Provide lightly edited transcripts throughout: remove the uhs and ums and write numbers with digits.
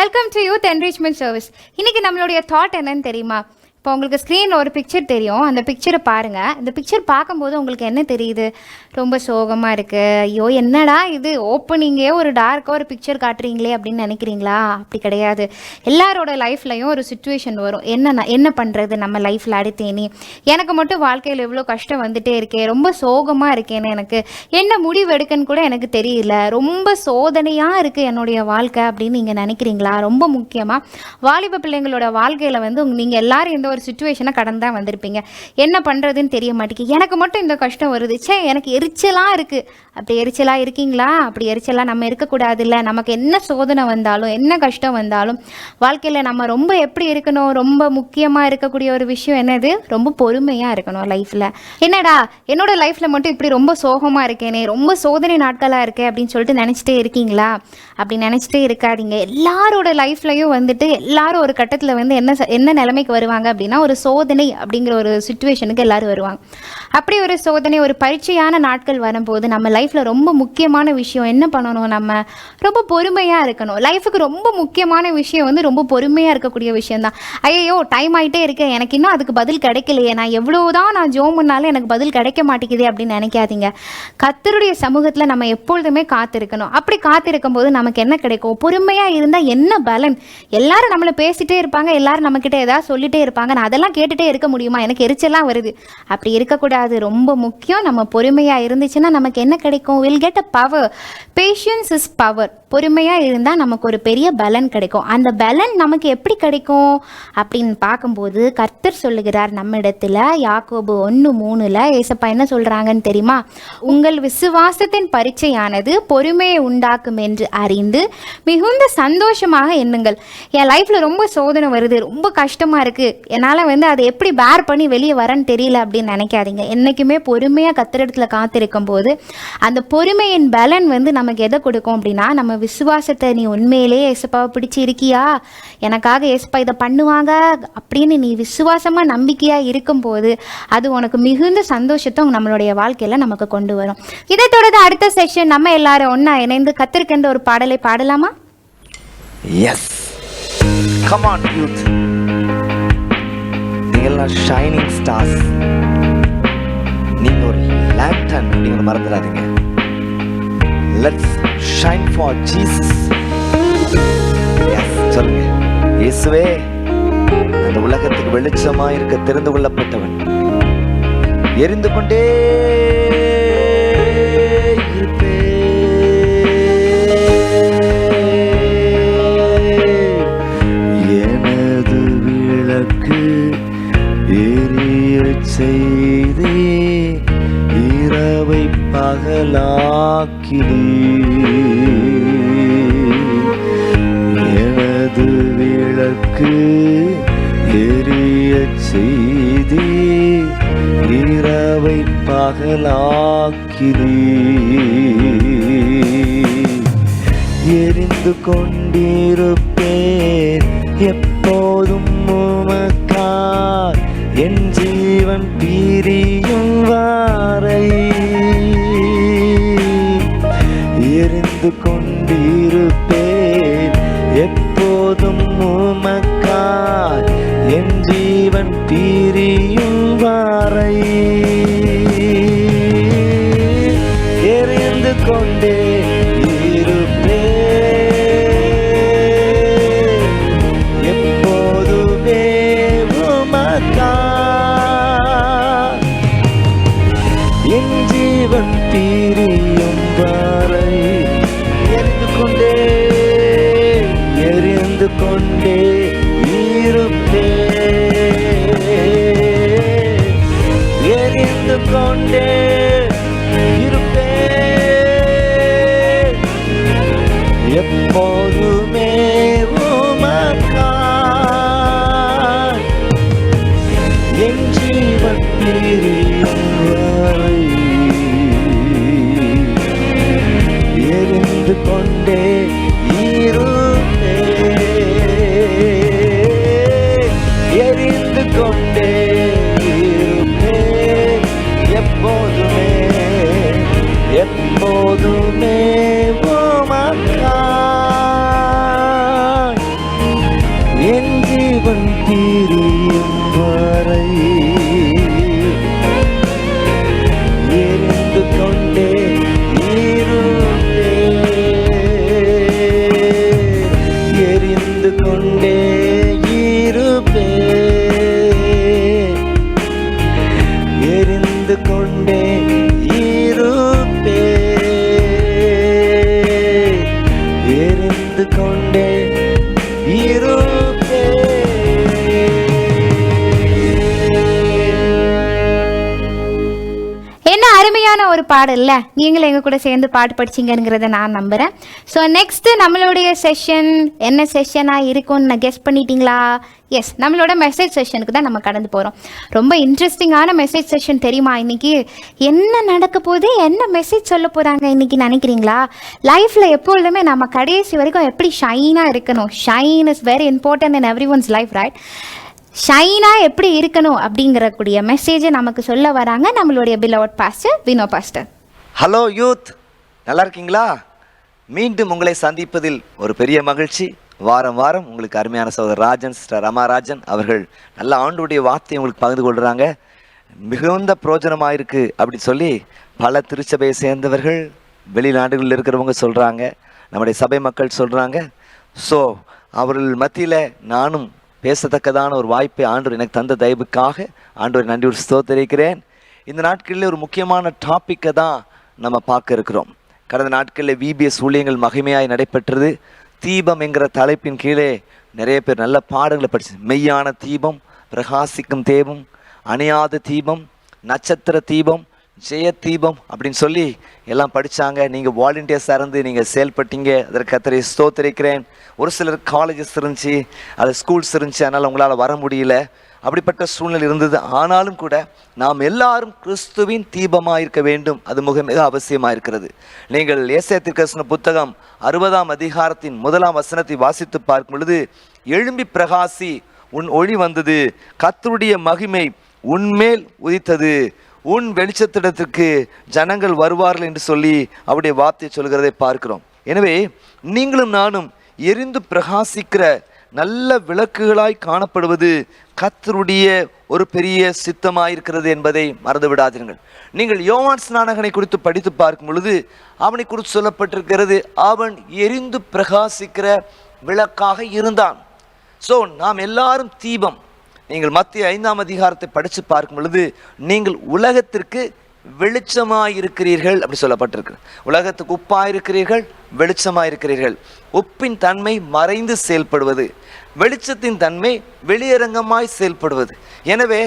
Welcome to youth enrichment service. இன்றைக்கி நம்மளுடைய thought என்னன்னு தெரியுமா? இப்போ உங்களுக்கு ஸ்க்ரீனில் ஒரு பிக்சர் தெரியும். அந்த பிக்சரை பாருங்கள். இந்த பிக்சர் பார்க்கும்போது உங்களுக்கு என்ன தெரியுது? ரொம்ப சோகமாக இருக்குது. ஐயோ என்னடா இது, ஓப்பனிங்கே ஒரு டார்க்காக ஒரு பிக்சர் காட்டுறீங்களே அப்படின்னு நினைக்கிறீங்களா? அப்படி கிடையாது. எல்லாரோட லைஃப்லையும் ஒரு சுச்சுவேஷன் வரும். என்ன பண்ணுறது நம்ம லைஃப்பில் அடுத்தேனே, எனக்கு மட்டும் வாழ்க்கையில் எவ்வளோ கஷ்டம் வந்துகிட்டே இருக்கே, ரொம்ப சோகமாக இருக்கேன்னு, எனக்கு என்ன முடிவு எடுக்குன்னு கூட எனக்கு தெரியல, ரொம்ப சோதனையாக இருக்குது என்னுடைய வாழ்க்கை அப்படின்னு நீங்கள் நினைக்கிறீங்களா? ரொம்ப முக்கியமாக வாலிப பிள்ளைங்களோட வாழ்க்கையில் வந்து நீங்கள் எல்லோரும் இந்த ஒரு சுச்சுவேஷனை கடந்து தான் வந்திருப்பீங்க. என்ன பண்ணுறதுன்னு தெரிய மாட்டேங்குது, எனக்கு மட்டும் இந்த கஷ்டம் வருது, எனக்கு எரிச்சலாக இருக்குது. அப்படி எரிச்சலாக இருக்கீங்களா? அப்படி எரிச்சலாக நம்ம இருக்கக்கூடாது. இல்லை, நமக்கு என்ன சோதனை வந்தாலும் என்ன கஷ்டம் வந்தாலும் வாழ்க்கையில் நம்ம ரொம்ப எப்படி இருக்கணும், ரொம்ப முக்கியமாக இருக்கக்கூடிய ஒரு விஷயம் என்னது? ரொம்ப பொறுமையாக இருக்கணும் லைஃப்பில். என்னடா என்னோட லைஃப்பில் மட்டும் இப்படி ரொம்ப சோகமாக இருக்கேனே, ரொம்ப சோதனை நாட்களாக இருக்கே அப்படின்னு சொல்லிட்டு நினச்சிட்டே இருக்கீங்களா? அப்படி நினச்சிட்டே இருக்காதீங்க. எல்லாரோட லைஃப்லையும் வந்துட்டு எல்லாரும் ஒரு கட்டத்தில் வந்து என்ன நிலைமைக்கு வருவாங்க அப்படின்னா, ஒரு சோதனை அப்படிங்கிற ஒரு சிச்சுவேஷனுக்கு எல்லாரும் வருவாங்க. அப்படி ஒரு சோதனை, ஒரு பரீட்சையான நாட்கள் வரும்போது நம்ம லைஃப்பில் ரொம்ப முக்கியமான விஷயம் என்ன பண்ணணும்? நம்ம ரொம்ப பொறுமையாக இருக்கணும். லைஃபுக்கு ரொம்ப முக்கியமான விஷயம் வந்து ரொம்ப பொறுமையாக இருக்கக்கூடிய விஷயந்தான். ஐயோ டைம் ஆகிட்டே இருக்கேன், எனக்கு இன்னும் அதுக்கு பதில் கிடைக்கலையே, நான் எவ்வளோதான் நான் ஜோம் பண்ணாலும் எனக்கு பதில் கிடைக்க மாட்டேங்குது அப்படின்னு நினைக்காதீங்க. கர்த்தருடைய சமூகத்தில் நம்ம எப்பொழுதுமே காத்திருக்கணும். அப்படி காத்திருக்கும் போது நமக்கு என்ன கிடைக்கும்? பொறுமையாக இருந்தால் என்ன பலன்? எல்லாரும் நம்மளை பேசிகிட்டே இருப்பாங்க, எல்லாரும் நம்மக்கிட்ட ஏதாவது சொல்லிகிட்டே இருப்பாங்க, நான் அதெல்லாம் கேட்டுகிட்டே இருக்க முடியுமா? எனக்கு எரிச்சலாம் வருது. அப்படி இருக்கக்கூடாது. ரொம்ப முக்கியம். நம்ம பொறுமையாக இருந்துச்சுன்னா நமக்கு என்ன கிடைக்கும்? Will get a power. Patience is power. பொறுமையாக இருந்தால் நமக்கு ஒரு பெரிய பலன் கிடைக்கும். அந்த பலன் நமக்கு எப்படி கிடைக்கும் அப்படின்னு பார்க்கும்போது கர்த்தர் சொல்லுகிறார் நம்ம இடத்துல. யாக்கோபு 1:3 ஏசப்பா என்ன சொல்கிறாங்கன்னு தெரியுமா? உங்கள் விசுவாசத்தின் பரீட்சையானது பொறுமையை உண்டாக்கும் என்று அறிந்து மிகுந்த சந்தோஷமாக எண்ணுங்கள். என் லைஃப்பில் ரொம்ப சோதனை வருது, ரொம்ப கஷ்டமாக இருக்குது, என்னால் வந்து அதை எப்படி பேர் பண்ணி வெளியே வரேன்னு தெரியல அப்படின்னு நினைக்காதீங்க. என்றைக்குமே பொறுமையாக கர்த்தரிடத்தில் காத்திருக்கும் போது அந்த பொறுமையின் பலன் வந்து நமக்கு எதை கொடுக்கும் அப்படின்னா, நம்ம விசுவாசத்தை, நீ உண்மையிலேயே ஏசப்பாவை பிடிச்சி இருக்கியா, எனக்காக ஏசப்பா இதை பண்ணுவாங்க அப்படின்னு நீ விசுவாசமாக நம்பிக்கையாக இருக்கும்போது அது உனக்கு மிகுந்த சந்தோஷத்தை நம்மளுடைய வாழ்க்கையில் நமக்கு கொண்டு வரும். இதை தொடர்ந்து அடுத்த செஷன் நம்ம எல்லாரும் ஒன்றா இணைந்து கர்த்தருக்கென்ற ஒரு பாடலை பாடலாமா? Yes, come on youth. நீங்கள்லாம் ஷைனிங் ஸ்டார்ஸ். நீங்கள் ஒரு லேண்டன் அப்படிங்கிற மறந்துடாதீங்க. Let's shine for Jesus. Yes, சொல்லுங்க. இயேசுவே, அந்த உலகத்துக்கு வெளிச்சமாக இருக்க தெரிந்து கொள்ளப்பட்டவன், எரிந்து கொண்டே இருப்பே. எனது விளக்கு எரிய செய்தே, இரவை பகலாக்கினே. எனது விளக்கு எரிய செய்தே, இரவை பகலாக்கினே. எரிந்து கொண்டிருப்பேன் எப்போதும் உமக்காய், என் ஜீவன் பிரியும் வரை. எரிந்து கொண்டிருப்பேன் எப்போதும் உமக்காய், என் ஜீவன் பிரியும் வரை. எரிந்து கொண்டே கொண்டே இருப்பே. எரிந்து கொண்டே இருப்பே. எப்போதுமே உமக்காய், என் ஜீவன் பிரியும் வரை. எரிந்து கொண்டே இருப்பே. எரிந்து கொண்டே இருப்பே. எப்போதுமே எப்போதுமே உமக்காய், பாடல்ல நீங்களும் எங்கள் கூட சேர்ந்து பாட்டு படிச்சிங்கிறத நான் நம்புகிறேன். ஸோ நெக்ஸ்ட்டு நம்மளுடைய செஷன் என்ன செஷனாக இருக்கும்னு நான் கெஸ் பண்ணிட்டீங்களா? எஸ், நம்மளோட மெசேஜ் செஷனுக்கு தான் நம்ம கடந்து போகிறோம். ரொம்ப இன்ட்ரெஸ்டிங்கான மெசேஜ் செஷன் தெரியுமா? இன்றைக்கி என்ன நடக்க போகுது, என்ன மெசேஜ் சொல்ல போகிறாங்க இன்றைக்கி நினைக்கிறீங்களா? லைஃப்பில் எப்பொழுதுமே நம்ம கடைசி வரைக்கும் எப்படி ஷைனாக இருக்கணும். Shine is very important in everyone's life, right? ஷைனாக எப்படி இருக்கணும் அப்படிங்கிறக்கூடிய மெசேஜை நமக்கு சொல்ல வராங்க நம்மளுடைய beloved pastor Vino pastor. Hello youth, நல்லா இருக்கீங்களா? மீண்டும் உங்களை சந்திப்பதில் ஒரு பெரிய மகிழ்ச்சி. வாரம் வாரம் உங்களுக்கு அருமையான சகோதரர் ராஜன், சிஸ்டர் ரமாராஜன் அவர்கள் நல்ல ஆண்டுடைய வார்த்தையை உங்களுக்கு பகிர்ந்து கொள்கிறாங்க. மிகுந்த பிரயோஜனமாக இருக்குது அப்படின்னு சொல்லி பல திருச்சபையை சேர்ந்தவர்கள், வெளிநாடுகளில் இருக்கிறவங்க சொல்கிறாங்க, நம்முடைய சபை மக்கள் சொல்கிறாங்க. ஸோ அவர்கள் மத்தியில் நானும் பேசத்தக்கதான ஒரு வாய்ப்பை ஆண்டவர் எனக்கு தந்த தயவுக்காக ஆண்டவர் நன்றியோடு ஸ்தோத்திரிக்கிறேன். இந்த நாட்களில் ஒரு முக்கியமான டாப்பிக்கை தான் நம்ம பார்க்க இருக்கிறோம். கடந்த நாட்களில் VBS ஊழியங்கள் மகிமையாய் நடைபெற்றது. தீபம் என்கிற தலைப்பின் கீழே நிறைய பேர் நல்ல பாடங்களை படிச்சு, மெய்யான தீபம், பிரகாசிக்கும் தீபம், அணையாத தீபம், நட்சத்திர தீபம், ஜெய தீபம் அப்படின்னு சொல்லி எல்லாம் படித்தாங்க. நீங்கள் வாலண்டியர்ஸாக இருந்து நீங்கள் செயல்பட்டீங்க, அதற்கு கர்த்தரை ஸ்தோத்திரிக்கிறேன். ஒரு சிலர் காலேஜஸ் இருந்துச்சு, அது ஸ்கூல்ஸ் இருந்துச்சு, அதனால் உங்களால் வர முடியல, அப்படிப்பட்ட சூழ்நிலை இருந்தது. ஆனாலும் கூட நாம் எல்லாரும் கிறிஸ்துவின் தீபமாக இருக்க வேண்டும். அது மிக அவசியமாக இருக்கிறது. நீங்கள் ஏசாயா தீர்க்கதரிசன புத்தகம் 60ஆம் அதிகாரத்தின் 1ஆம் வசனத்தை வாசித்து பார்க்கும் பொழுது, எழும்பி பிரகாசி, உன் ஒளி வந்தது, கர்த்தருடைய மகிமை உன்மேல் உதித்தது, உன் வெளிச்சத்திடத்திற்கு ஜனங்கள் வருவார்கள் என்று சொல்லி அவருடைய வார்த்தை சொல்கிறதை பார்க்கிறோம். எனவே நீங்களும் நானும் எரிந்து பிரகாசிக்கிற நல்ல விளக்குகளாய் காணப்படுவது கர்த்தருடைய ஒரு பெரிய சித்தமாயிருக்கிறது என்பதை மறந்து விடாதீர்கள். நீங்கள் யோவான் ஸ்நானகனை குறித்து படித்து பார்க்கும் பொழுது அவனை குறித்து சொல்லப்பட்டிருக்கிறது, அவன் எரிந்து பிரகாசிக்கிற விளக்காக இருந்தான். ஸோ நாம் எல்லாரும் தீபம். நீங்கள் மத்திய 5ஆம் அதிகாரத்தை படித்து பார்க்கும் பொழுது, நீங்கள் உலகத்திற்கு வெளிச்சமாயிருக்கிறீர்கள் அப்படி சொல்லப்பட்டிருக்கு. உலகத்துக்கு உப்பாயிருக்கிறீர்கள், வெளிச்சமாயிருக்கிறீர்கள். உப்பின் தன்மை மறைந்து செயல்படுவது, வெளிச்சத்தின் தன்மை வெளியரங்கமாய் செயல்படுவது. எனவே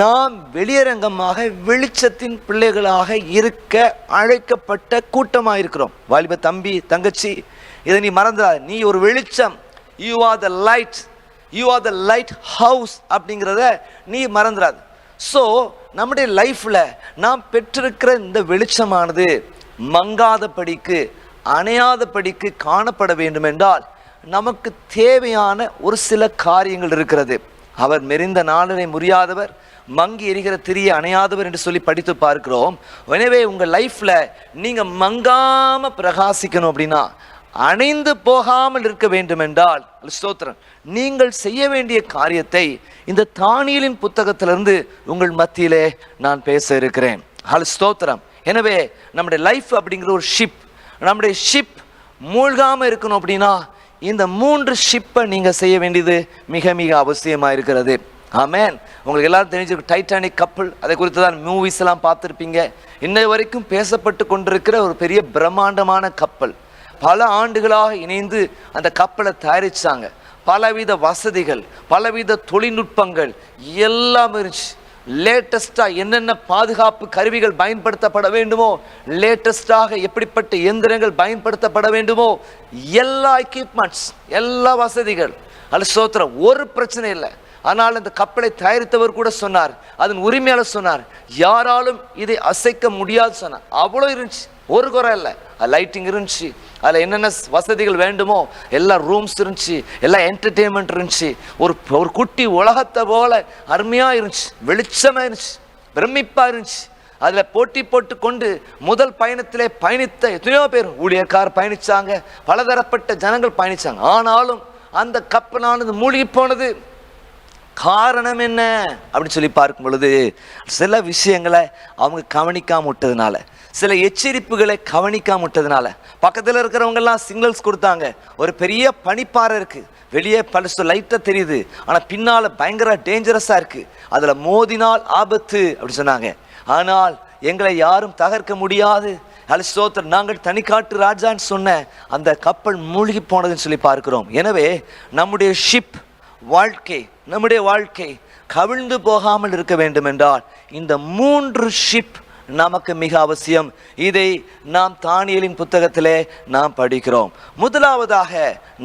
நாம் வெளியரங்கமாக வெளிச்சத்தின் பிள்ளைகளாக இருக்க அழைக்கப்பட்ட கூட்டமாக இருக்கிறோம். வாலிப தம்பி தங்கச்சி, இதை நீ மறந்துடாத. நீ ஒரு வெளிச்சம். You are the light, you are the light house அப்படிங்கிறத நீ மறந்துடாது. ஸோ நம்முடைய லைஃப்பில் நாம் பெற்றிருக்கிற இந்த வெளிச்சமானது மங்காதபடிக்கு, அணையாதபடிக்கு காணப்பட வேண்டும் என்றால் நமக்கு தேவையான ஒரு சில காரியங்கள் இருக்கிறது. அவர் மெரிந்த நாளினை முறியாதவர், மங்கி எரிகிற திரிய அணையாதவர் என்று சொல்லி படித்து பார்க்கிறோம். எனவே உங்கள் லைஃப்பில் நீங்கள் மங்காமல் பிரகாசிக்கணும் அப்படின்னா, அணைந்து போகாமல் இருக்க வேண்டும் என்றால், ஸ்தோத்திரம், நீங்கள் செய்ய வேண்டிய காரியத்தை இந்த தானியேலின் புத்தகத்திலிருந்து உங்கள் மத்தியிலே நான் பேச இருக்கிறேன். ஸ்தோத்திரம். எனவே நம்முடைய லைஃப் அப்படிங்கிற ஒரு ஷிப், நம்முடைய ஷிப் மூழ்காமல் இருக்கணும் அப்படின்னா இந்த 3 ஷிப்பை நீங்கள் செய்ய வேண்டியது மிக மிக அவசியமாக இருக்கிறது. ஆமேன். உங்களுக்கு எல்லாரும் தெரிஞ்சிருக்கும் டைட்டானிக் கப்பல், அதை குறித்து தான் மூவிஸ் எல்லாம் பார்த்துருப்பீங்க. இன்னை வரைக்கும் பேசப்பட்டு கொண்டிருக்கிற ஒரு பெரிய பிரம்மாண்டமான கப்பல். பல ஆண்டுகளாக இணைந்து அந்த கப்பலை தயாரித்தாங்க. பலவித வசதிகள், பலவித தொழில்நுட்பங்கள் எல்லாம் இருந்துச்சு. லேட்டஸ்டாக என்னென்ன பாதுகாப்பு கருவிகள் பயன்படுத்தப்பட வேண்டுமோ, லேட்டஸ்டாக எப்படிப்பட்ட எந்திரங்கள் பயன்படுத்தப்பட வேண்டுமோ, எல்லா எக்யூப்மெண்ட்ஸ், எல்லா வசதிகள். அது ஸ்தோத்திரம், ஒரு பிரச்சனை இல்லை. ஆனால் இந்த கப்பலை தயாரித்தவர் கூட சொன்னார், அதன் உரிமையாளர் சொன்னார், யாராலும் இதை அசைக்க முடியாது சொன்னார். அவ்வளோ இருந்துச்சு, ஒரு குறை இல்லை. லைட்டிங் இருந்துச்சு, அதில் என்னென்ன வசதிகள் வேண்டுமோ எல்லா ரூம்ஸ் இருந்துச்சு, எல்லா என்டர்டெயின்மெண்ட் இருந்துச்சு. ஒரு குட்டி உலகத்தை போல அருமையாக இருந்துச்சு, வெளிச்சமாக இருந்துச்சு, பிரமிப்பாக இருந்துச்சு. அதில் போட்டி போட்டு கொண்டு முதல் பயணத்திலே பயணித்த எத்தனையோ பேர் ஊழியக்காரர் பயணித்தாங்க, பலதரப்பட்ட ஜனங்கள் பயணித்தாங்க. ஆனாலும் அந்த கப்பலானது மூழ்கி போனது. காரணம் என்ன அப்படின்னு சொல்லி பார்க்கும் பொழுது, சில விஷயங்களை அவங்க கவனிக்காம விட்டதுனால, சில எச்சரிப்புகளை கவனிக்காம விட்டதுனால. பக்கத்தில் இருக்கிறவங்கெல்லாம் சிக்னல்ஸ் கொடுத்தாங்க. ஒரு பெரிய பனிப்பாறை இருக்குது, வெளியே பல லைட்டாக தெரியுது, ஆனால் பின்னால் பயங்கர டேஞ்சரஸாக இருக்குது, அதில் மோதினால் ஆபத்து அப்படி சொன்னாங்க. ஆனால் எங்களை யாரும் தகர்க்க முடியாது, ஸ்தோத்திரம், நாங்கள் தனிக்காட்டு ராஜான்னு சொன்ன அந்த கப்பல் மூழ்கி போனதுன்னு சொல்லி பார்க்கிறோம். எனவே நம்முடைய ஷிப் வாழ்க்கை, நம்முடைய வாழ்க்கை கவிழ்ந்து போகாமல் இருக்க வேண்டும் என்றால் இந்த 3 ஷிப் நமக்கு மிக அவசியம். இதை நாம் தானியேலின் புத்தகத்திலே நாம் படிக்கிறோம். முதலாவதாக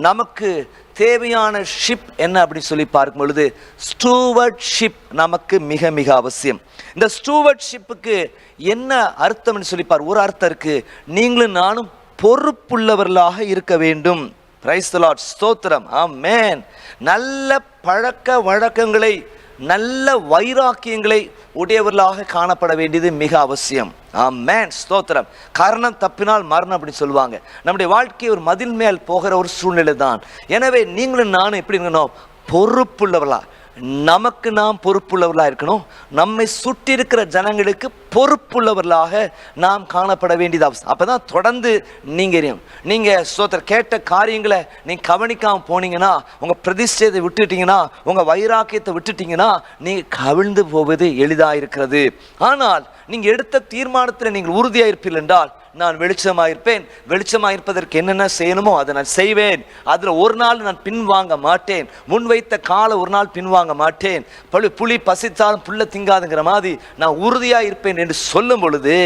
நமக்கு தேவையான ஷிப் என்ன அப்படின்னு சொல்லி பார்க்கும் பொழுது ஸ்டூவர்ட்ஷிப் நமக்கு மிக மிக அவசியம். இந்த ஸ்டூவர்ட்ஷிப்புக்கு என்ன அர்த்தம்னு சொல்லி ஒரு அர்த்தம் இருக்கு, நீங்களும் நானும் பொறுப்புள்ளவர்களாக இருக்க வேண்டும். பிரைஸ் தி லார்ட், ஸ்தோத்திரம், ஆமென். நல்ல பழக்க வழக்கங்களை, நல்ல வைராக்கியங்களை உடையவர்களாக காணப்பட வேண்டியது மிக அவசியம். ஆமென், ஸ்தோத்திரம். காரணம் தப்பினால் மரணம் அப்படின்னு சொல்லுவாங்க. நம்முடைய வாழ்க்கை ஒரு மதில் மேல் போகிற ஒரு சூழ்நிலை தான். எனவே நீங்களும் நானும் எப்படி இருக்கணும், பொறுப்புள்ளவர்களா, நமக்கு நாம் பொறுப்புள்ளவர்களாக இருக்கணும். நம்மை சுற்றி இருக்கிற ஜனங்களுக்கு பொறுப்புள்ளவர்களாக நாம் காணப்பட வேண்டியது அவசியம். அப்போ தான் தொடர்ந்து நீங்கள் ஸ்தோத்திரம் கேட்ட காரியங்களை நீங்கள் கவனிக்காமல் போனீங்கன்னா, உங்கள் பிரதிஷ்டத்தை விட்டுட்டீங்கன்னா, உங்கள் வைராக்கியத்தை விட்டுட்டீங்கன்னா, நீங்கள் கவிழ்ந்து போவது எளிதாக இருக்கிறது. ஆனால் நீங்கள் எடுத்த தீர்மானத்தில் நீங்கள் உறுதியாக இருப்பீர்கள் என்றால், நான் வெளிச்சமாக இருப்பேன், வெளிச்சமாக இருப்பதற்கு என்னென்ன செய்யணுமோ அதை நான் செய்வேன், அதில் ஒரு நாள் நான் பின்வாங்க மாட்டேன், முன்வைத்த காலை ஒரு நாள் பின்வாங்க மாட்டேன், புலி பசித்தாலும் புல்ல திங்காதுங்கிற மாதிரி நான் உறுதியாக இருப்பேன் என்று சொல்லும் பொழுது,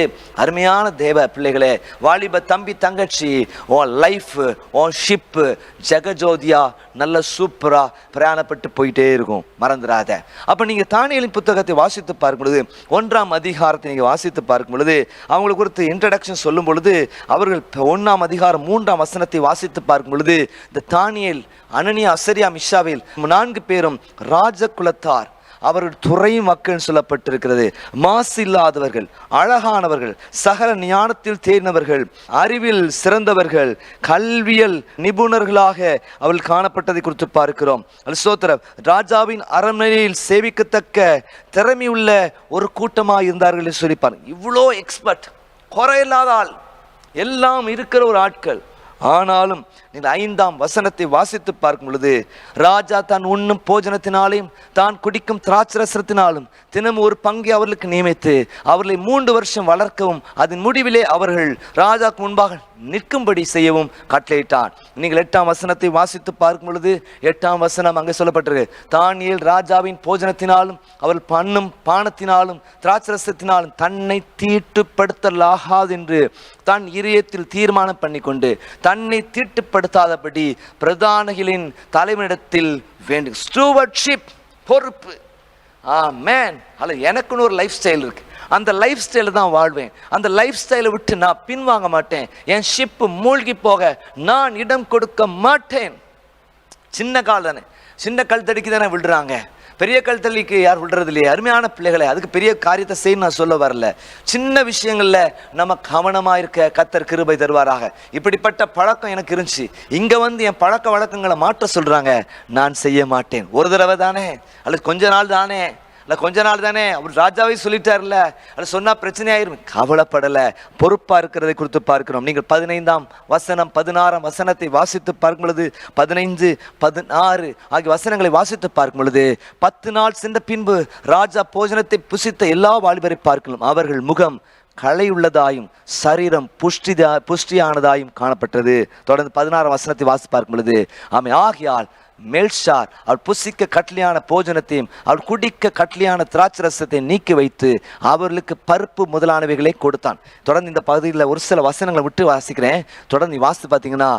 அருமையான தேவ பிள்ளைகளே, வாலிப தம்பி தங்கச்சி, உன் லைஃப், உன் ஷிப்பு ஜெகஜோதியா நல்ல சூப்பரா பிரயாணப்பட்டு போயிட்டே இருக்கும், மறந்துடாத. அப்போ நீங்கள் தானியேலின் புத்தகத்தை வாசித்து பார்க்கும் பொழுது, 1ஆம் அதிகாரத்தை நீங்கள் வாசித்து பார்க்கும் பொழுது, அவங்களுக்கு குறித்து இன்ட்ரடக்ஷன் சொல்லும் பொழுது, அவர்கள் 1ஆம் அதிகாரம் 3ஆம் வசனத்தை வாசித்து பார்க்கும் பொழுது, இந்த தானியேல், அனனியா, அசரியா, மிஷாவேல் 4 பேரும் ராஜகுலத்தார், அவர்கள் துறை மக்கள் சொல்லப்பட்டிருக்கிறது. மாசு இல்லாதவர்கள், அழகானவர்கள், சகல ஞானத்தில் தேர்ந்தவர்கள், அறிவில் சிறந்தவர்கள், கல்வியல் நிபுணர்களாக அவர்கள் காணப்பட்டதை குறித்து பார்க்கிறோம். ஸ்தோத்திரம். ராஜாவின் அரண்மனையில் சேவிக்கத்தக்க திறமையுள்ள ஒரு கூட்டமாக இருந்தார்கள் என்று சொல்லிப்பார். இவ்வளோ எக்ஸ்பர்ட், குறையில்லாத ஆள், எல்லாம் இருக்கிற ஒரு ஆட்கள். ஆனாலும் நீங்கள் 5ஆம் வசனத்தை வாசித்து பார்க்கும் பொழுது, ராஜா தான் உண்ணும் போஜனத்தினாலையும் தான் குடிக்கும் திராட்சரசத்தினாலும் தினமும் ஒரு பங்கை அவர்களுக்கு நியமித்து அவர்களை 3 வருஷம் வளர்க்கவும் அதன் முடிவிலே அவர்கள் ராஜாக்கு முன்பாக நிற்கும்படி செய்யவும் கட்டளையிட்டான். நீங்கள் 8ஆம் வசனத்தை வாசித்து பார்க்கும் பொழுது, 8ஆம் வசனம் அங்கே சொல்லப்பட்டிருக்கு, தானியேல் ராஜாவின் போஜனத்தினாலும் அவர்கள் பண்ணும் பானத்தினாலும் திராட்சரசத்தினாலும் தன்னை தீட்டுப்படுத்தலாகாது என்று தன் இதயத்தில் தீர்மானம் பண்ணி கொண்டு தன்னை தீட்டுப்படுத்தாதபடி பிரதானிகளின் தலைவனிடத்தில் வேண்டும். ஸ்டூவர்ட்ஷிப், பொறுப்பு. ஆமென். அல்ல, எனக்குன்னு ஒரு லைஃப் ஸ்டைல் இருக்கு, அந்த லைஃப் ஸ்டைல தான் வாழ்வேன். அந்த லைஃப் ஸ்டைலை விட்டு நான் பின்வாங்க மாட்டேன். என் ஷிப்பு மூழ்கி போக நான் இடம் கொடுக்க மாட்டேன். சின்ன கால் தானே, சின்ன கல் தடிக்கு தானே விடுறாங்க, பெரிய கல் தள்ளிக்கு யார் விடுறது இல்லையே. அருமையான பிள்ளைகளை, அதுக்கு பெரிய காரியத்தை செய்ய நான் சொல்ல வரல. சின்ன விஷயங்கள்ல நம்ம கவனமா இருக்க கர்த்தர் கிருபை தருவாராக. இப்படிப்பட்ட பழக்கம் எனக்கு இருந்துச்சு, இங்க வந்து என் பழக்க வழக்கங்களை மாற்ற சொல்றாங்க, நான் செய்ய மாட்டேன். ஒரு தடவை தானே, அல்லது கொஞ்ச நாள் தானே, இல்லை கொஞ்ச நாள் தானே, அவர் ராஜாவே சொல்லிட்டார்ல, அது சொன்னா பிரச்சனையாயிரும். கவலைப்படலை, பொறுப்பா இருக்கிறதை குறித்து பார்க்கிறோம். நீங்கள் 15ஆம் வசனம் 16ஆம் வசனத்தை வாசித்து பார்க்கும் பொழுது, 15, 16 ஆகிய வசனங்களை வாசித்து பார்க்கும் பொழுது, 10 நாள் சென்ற பின்பு ராஜா போஜனத்தை புசித்த எல்லா வாலிபரை பார்க்கலாம், அவர்கள் முகம் களையுள்ளதாயும் சரீரம் புஷ்டியானதாயும் காணப்பட்டது. தொடர்ந்து 16ஆம் வசனத்தை வாசித்து பார்க்கும் பொழுது, ஆகையால் மேல்ஷார் அவர் புசிக்க கட்டளையான போஜனத்தையும் அவர் குடிக்க கட்டளையான திராட்சரசத்தை நீக்கி வைத்து அவர்களுக்கு பருப்பு முதலானவைகளை கொடுத்தான். தொடர்ந்து இந்த பகுதியில் ஒரு சில வசனங்களை விட்டு வாசிக்கிறேன். தொடர்ந்து வாசித்து பார்த்தீங்கன்னா,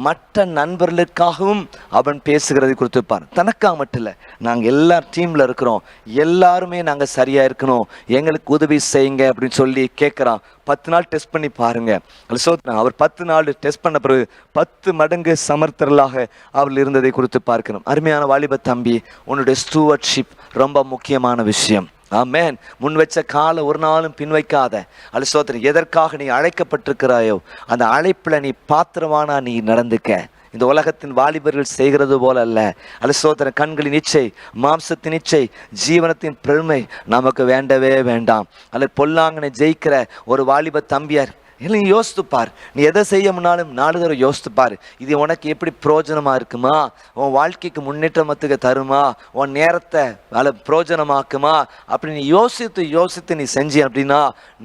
மற்ற நண்பர்களுக்காகவும் அவன் பேசுகிறதை கொடுத்துப்பான். தனக்காக மட்டும் இல்லை, நாங்கள் எல்லா டீமில் இருக்கிறோம், எல்லாருமே நாங்கள் சரியாக இருக்கணும், எங்களுக்கு உதவி செய்யுங்க அப்படின்னு சொல்லி கேட்குறான். 10 நாள் டெஸ்ட் பண்ணி பாருங்க. அவர் 10 நாள் டெஸ்ட் பண்ண பிறகு 10 மடங்கு சமர்த்தர்களாக அவர்கள் இருந்ததை குறித்து பார்க்கணும். அருமையான வாலிப தம்பி, உன்னுடைய ஸ்டூவர்ட்ஷிப் ரொம்ப முக்கியமான விஷயம். ஆமென். முன் வச்ச காலை ஒரு நாளும் பின் வைக்காத. அலிசோத்திரம், எதற்காக நீ அழைக்கப்பட்டிருக்கிறாயோ அந்த அழைப்புல நீ பாத்திரமானா நீ நடந்துக்க. இந்த உலகத்தின் வாலிபர்கள் செய்கிறது போல அல்ல. அலிசோத்திர, கண்களின் இச்சை, மாம்சத்தின் இச்சை, ஜீவனத்தின் பெருமை நமக்கு வேண்டவே வேண்டாம். அல்லது பொல்லாங்கனை ஜெயிக்கிற ஒரு வாலிப தம்பியார் இல்லை, நீ யோசித்துப்பார். நீ எதை செய்ய முன்னாலும் நாலுதர யோசித்துப்பார். இது உனக்கு எப்படி பிரயோஜனமா இருக்குமா, உன் வாழ்க்கைக்கு முன்னேற்றமத்துக்கு தருமா, உன் நேரத்தை பிரயோஜனமாக்குமா அப்படி நீ யோசித்து நீ செஞ்சு அப்படின்னா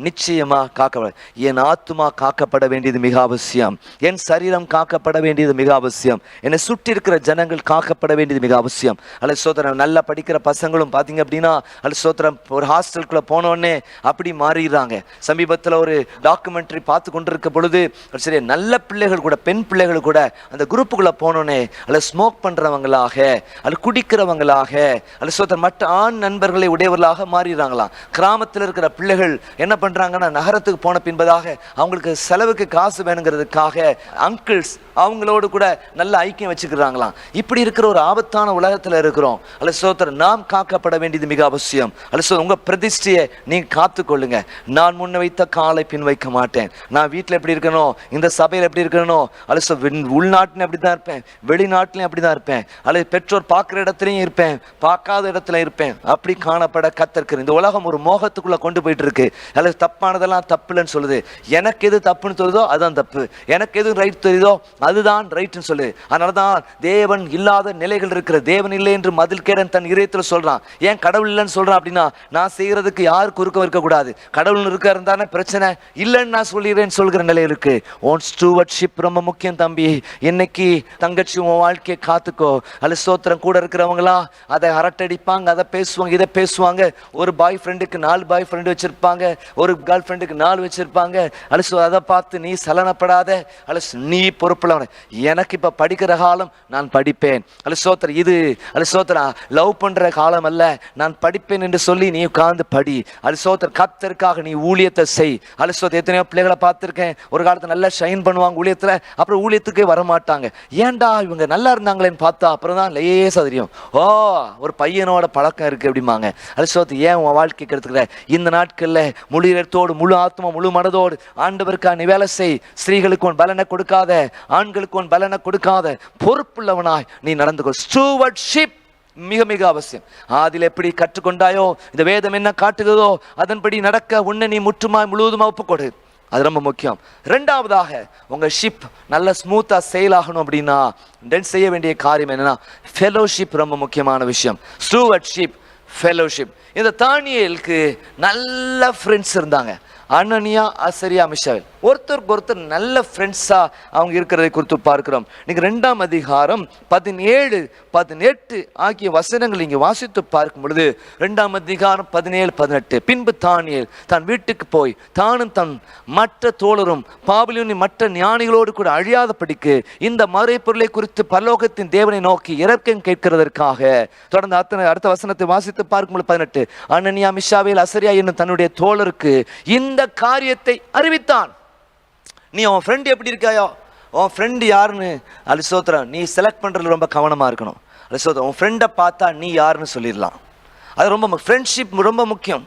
நிச்சயமா காக்கப்பட. என் ஆத்துமா காக்கப்பட வேண்டியது மிக அவசியம். என் சரீரம் காக்கப்பட வேண்டியது மிக அவசியம். என்னை சுற்றி இருக்கிற ஜனங்கள் காக்கப்பட வேண்டியது மிக அவசியம். அல்ல சோத்திரம், நல்லா படிக்கிற பசங்களும் பார்த்தீங்க அப்படின்னா அல்ல சோத்திரம் ஒரு ஹாஸ்டலுக்குள்ள போனோடனே அப்படி மாறிடுறாங்க. சமீபத்தில் ஒரு டாக்குமெண்ட்ரி பார்த்து கொண்டிருக்க பொழுது சரி, நல்ல பிள்ளைகள் கூட, பெண் பிள்ளைகள் கூட அந்த குரூப்புக்குள்ள போனோன்னே அல்ல ஸ்மோக் பண்றவங்களாக, அல்ல குடிக்கிறவங்களாக, அல்ல சோதர் மற்ற ஆண் நண்பர்களை உடையவர்களாக மாறிடுறாங்களாம். கிராமத்தில் இருக்கிற பிள்ளைகள் என்ன பண்றாங்கன்னா, நகரத்துக்கு போன பின்பதாக அவங்களுக்கு செலவுக்கு காசு வேணுங்கிறதுக்காக அங்கிள்ஸ் அவங்களோடு கூட நல்ல ஐக்கியம் வச்சுக்கிறாங்களாம். இப்படி இருக்கிற ஒரு ஆபத்தான உலகத்தில் இருக்கிறோம். அல்ல சோதர், நாம் காக்கப்பட வேண்டியது மிக அவசியம். அல்ல சோதர், உங்க பிரதிஷ்டையை நீங்க காத்துக்கொள்ளுங்க. நான் முன்ன வைத்த காலை பின் வைக்க மாட்டேன். நான் வீட்டில் எப்படி இருக்கணும், இந்த சபையில் எப்படி இருக்கணும், அல்லது உள்நாட்டிலும் அப்படி தான் இருப்பேன், வெளிநாட்டிலையும் அப்படி தான் இருப்பேன், அல்லது பெற்றோர் பார்க்குற இடத்துலையும் இருப்பேன், பார்க்காத இடத்துல இருப்பேன். அப்படி காணப்பட கத்திருக்கிறேன். இந்த உலகம் ஒரு மோகத்துக்குள்ள கொண்டு போயிட்டு இருக்கு. அல்லது தப்பானதெல்லாம் தப்புலன்னு சொல்லுது. எனக்கு எது தப்புன்னு சொல்லுதோ அதுதான் தப்பு, எனக்கு எது ரைட் தெரியுதோ அதுதான் ரைட்னு சொல்லுது. அதனாலதான் தேவன் இல்லாத நிலைகள் இருக்கிற, தேவன் இல்லை என்று மதில் கேடன் தன் இதயத்தில் சொல்றான். ஏன் கடவுள் இல்லைன்னு சொல்றான் அப்படின்னா, நான் செய்யறதுக்கு யார் குறுக்கம் இருக்கக்கூடாது. கடவுள் இருக்க இருந்தானே பிரச்சனை இல்லைன்னு நான் சொல்லிடுறேன்னு சொல்கிற நிலை இருக்கு. ஓன் ஸ்டூவர்ட்ஷிப் ரொம்ப முக்கியம் தம்பி. இன்னைக்கு தங்கச்சி உன் வாழ்க்கையை காத்துக்கோ. அல்ல ஸ்தோத்திரம், கூட இருக்கிறவங்களா அதை அரட்டடிப்பாங்க, அதை பேசுவாங்க, இதை பேசுவாங்க. ஒரு பாய் ஃப்ரெண்டுக்கு 4 பாய் ஃப்ரெண்டு வச்சிருப்பாங்க, ஒரு கேர்ள் ஃப்ரெண்டுக்கு 4 வச்சிருப்பாங்க. அலசு அதை பார்த்து நீ சலனப்படாத. அலசு, நீ பொறுப்புள்ளவன. எனக்கு இப்ப படிக்கிற காலம், நான் படிப்பேன். அல்ல ஸ்தோத்திரம், இது அல்ல ஸ்தோத்திரம் லவ் பண்ற காலம் அல்ல, நான் படிப்பேன் என்று சொல்லி நீ உட்கார்ந்து படி. அல்ல ஸ்தோத்திரம், கர்த்தருக்காக நீ ஊழியத்தை செய். அல்ல ஸ்தோத்திரம், எத்தனையோ பிள்ளைகளை பார்த்துருக்கேன், ஒரு காலத்துல நல்லா ஷைன் பண்ணுவாங்க ஊழியத்துல, அப்புறம் ஊழியத்துக்கே வரமாட்டாங்க. ஏன்டா இவங்க நல்லா இருந்தாங்களேன்னு பார்த்தா அப்புறம் தான் லேசா தெரியும், ஓ ஒரு பையனோட பழக்கம் இருக்கு அப்படிம்பாங்க. அது சோத்து, ஏன் உன் வாழ்க்கைக்கு எடுத்துக்கிற? இந்த நாட்கள்ல முழு இடத்தோடு, முழு ஆத்மா, முழு மனதோடு ஆண்டவருக்கா நீ வேலை செய். ஸ்திரீகளுக்கு உன் பலனை கொடுக்காத, ஆண்களுக்கு உன் பலனை கொடுக்காத, பொறுப்புள்ளவனாய் நீ நடந்துக்கோ. ஸ்டூவர்ட்ஷிப் மிக மிக அவசியம். அதில் எப்படி கற்றுக்கொண்டாயோ, இந்த வேதம் என்ன காட்டுகிறதோ அதன்படி நடக்க உன்னை நீ முற்றுமாய் முழுவதுமா ஒப்புக்கொடு. அது ரொம்ப முக்கியம். ரெண்டாவதாக, உங்க ஷிப் நல்ல ஸ்மூத்தா செயல் ஆகணும் அப்படின்னா செய்ய வேண்டிய காரியம் என்னன்னா, ஃபெலோஷிப் ரொம்ப முக்கியமான விஷயம். Stewardship, fellowship. இந்த தானியேலுக்கு நல்ல ஃப்ரெண்ட்ஸ் இருந்தாங்க. அனனியா, அசரியா, மிஷாவேல் ஒருத்தருக்கு ஒருத்தர் நல்ல ஃப்ரெண்ட்ஸா அவங்க இருக்கிறதை குறித்து பார்க்கிறோம். நீங்க 2ஆம் அதிகாரம் 17, 18 ஆகிய வசனங்கள் இங்கே வாசித்து பார்க்கும் பொழுது, 2ஆம் அதிகாரம் 17, 18. பின்பு தானியேல் தான் வீட்டுக்கு போய் தானும் தன் மற்ற தோழரும் பாபிலோனின் மற்ற ஞானிகளோடு கூட அழியாதபடிக்கு இந்த மறைப்பொருளை குறித்து பரலோகத்தின் தேவனை நோக்கி இரக்கம் கேட்கிறதற்காக தொடர்ந்து அடுத்த வசனத்தை வாசித்து பார்க்கும்போது 18, அனனியா, மிஷாவேல், அசரியா என்னும் தன்னுடைய தோழருக்கு இந்த காரியத்தை அறிவித்தான். நீ உன் ஃப்ரெண்ட் எப்படி இருக்காயோ, உன் ஃப்ரெண்டு யாருன்னு அலிசோத்திரம் நீ செலக்ட் பண்ணுறதுல ரொம்ப கவனமாக இருக்கணும். அலிசோத்திரம், உன் ஃப்ரெண்டை பார்த்தா நீ யாருன்னு சொல்லிடலாம். அது ரொம்ப ஃப்ரெண்ட்ஷிப் ரொம்ப முக்கியம்.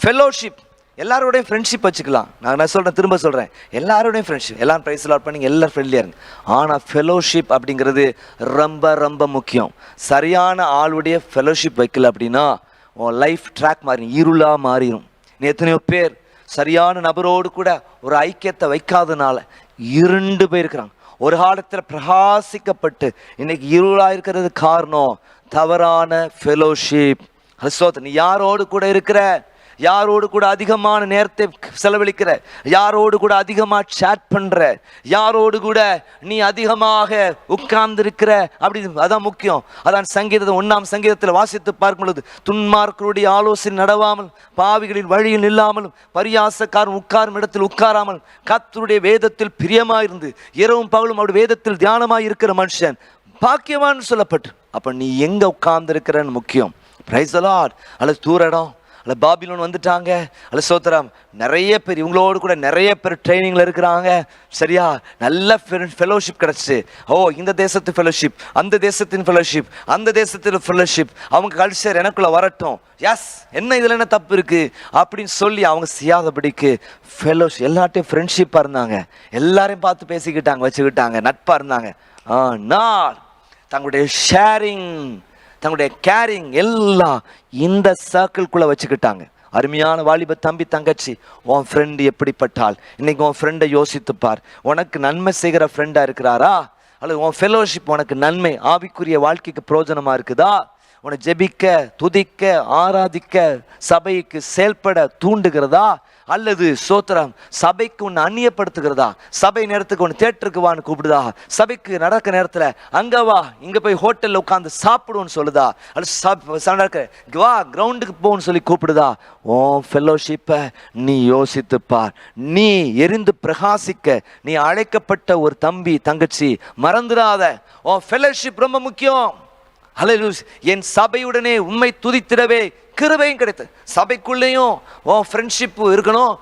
ஃபெலோஷிப், எல்லாரோடையும் ஃப்ரெண்ட்ஷிப் வச்சுக்கலாம். நான் சொல்கிறேன், திரும்ப சொல்கிறேன், எல்லாரோடையும் ஃப்ரெண்ட்ஷிப், எல்லாம் ப்ரைஸ் லாட் பண்ணி எல்லாம் ஃப்ரெண்ட்லியாக இருங்க. ஆனால் ஃபெலோஷிப் அப்படிங்கிறது ரொம்ப ரொம்ப முக்கியம். சரியான ஆளுடைய ஃபெலோஷிப் வைக்கல அப்படின்னா உன் லைஃப் ட்ராக் மாறி இருளாக மாறிடும். நீ எத்தனையோ பேர் சரியான நபரோடு கூட ஒரு ஐக்கியத்தை வைக்காதனால இருண்டு போயிருக்கிறாங்க. ஒரு காலத்தில் பிரகாசிக்கப்பட்டு இன்னைக்கு இருளாக இருக்கிறது காரணம் தவறான ஃபெலோஷிப். நீ யாரோடு கூட இருக்கிற, யாரோடு கூட அதிகமான நேரத்தை செலவழிக்கிற, யாரோடு கூட அதிகமாக சேட் பண்ற, யாரோடு கூட நீ அதிகமாக உட்கார்ந்திருக்கிற, அப்படி அதான் முக்கியம். அதான் சங்கீதம் 1ஆம் சங்கீதத்தில் வாசித்து பார்க்கும் பொழுது, துன்மார்க்கருடைய ஆலோசனை நடவாமல், பாவிகளின் வழியில் இல்லாமலும், பரியாசக்காரன் உட்காரும் இடத்தில் உட்காராமல், கர்த்தருடைய வேதத்தில் பிரியமாயிருந்து இரவும் பகலும் அவருடைய வேதத்தில் தியானமாய் இருக்கிற மனுஷன் பாக்கியவான்னு சொல்லப்பட்டு. அப்ப நீ எங்க உட்கார்ந்து இருக்கிறன்னு முக்கியம். Praise the Lord. அல்லது தூர இடம், அல்ல பாபிலோன் வந்துட்டாங்க, அல்ல சோத்திரம் நிறைய பேர், இவங்களோடு கூட நிறைய பேர் ட்ரைனிங்ல இருக்கிறாங்க. சரியா, நல்ல ஃபெலோஷிப் கிடைச்சு, ஓ இந்த தேசத்து ஃபெலோஷிப், அந்த தேசத்தின் ஃபெலோஷிப், அந்த தேசத்தில் ஃபெலோஷிப், அவங்க கல்ச்சர் எனக்குள்ள வரட்டும், எஸ் என்ன இதில் என்ன தப்பு இருக்கு அப்படின்னு சொல்லி அவங்க செய்யாதபடிக்கு ஃபெலோஷிப், எல்லாட்டையும் ஃப்ரெண்ட்ஷிப்பாக இருந்தாங்க, எல்லாரையும் பார்த்து பேசிக்கிட்டாங்க, வச்சுக்கிட்டாங்க, நட்பாக இருந்தாங்க. ஆனால் தங்களுடைய ஷேரிங், தங்களுடைய கேரிங் எல்லாம் இந்த சர்க்கிள்குள்ள வச்சுக்கிட்டாங்க. அருமையான வாலிப தம்பி தங்கச்சி, உன் ஃப்ரெண்டு எப்படிப்பட்டால் இன்னைக்கு உன் ஃப்ரெண்டை யோசித்துப்பார். உனக்கு நன்மை செய்கிற ஃப்ரெண்டா இருக்கிறாரா, அல்லது உன் ஃபெலோஷிப் உனக்கு நன்மை ஆவிக்குரிய வாழ்க்கைக்கு பிரயோஜனமா இருக்குதா? உன்னை ஜெபிக்க, துதிக்க, ஆராதிக்க, சபைக்கு செயல்பட தூண்டுகிறதா, அல்லது சோத்திரம் சபைக்கு உன்னை அந்நியப்படுத்துகிறதா? சபை நேரத்துக்கு ஒன்று தியேட்டருக்கு வான்னு கூப்பிடுதா, சபைக்கு நடக்க நேரத்தில் அங்கே வா, இங்கே போய் ஹோட்டலில் உட்காந்து சாப்பிடுவோன்னு சொல்லுதா, அல்லது வா கிரவுண்டுக்கு போன்னு சொல்லி கூப்பிடுதா? உன் ஃபெலோஷிப்பை நீ யோசித்துப்பார். நீ எரிந்து பிரகாசிக்க நீ அழைக்கப்பட்ட ஒரு தம்பி தங்கச்சி, மறந்துடாத. உன் ஃபெலோஷிப் ரொம்ப முக்கியம். ஹல்லேலூயா. என் சபையுடனே உம்மை துதித்திடவே கிருபையும் கிடைத்து. சபைக்குள்ளேயும் உன் ஃப்ரெண்ட்ஷிப் இருக்கணும்,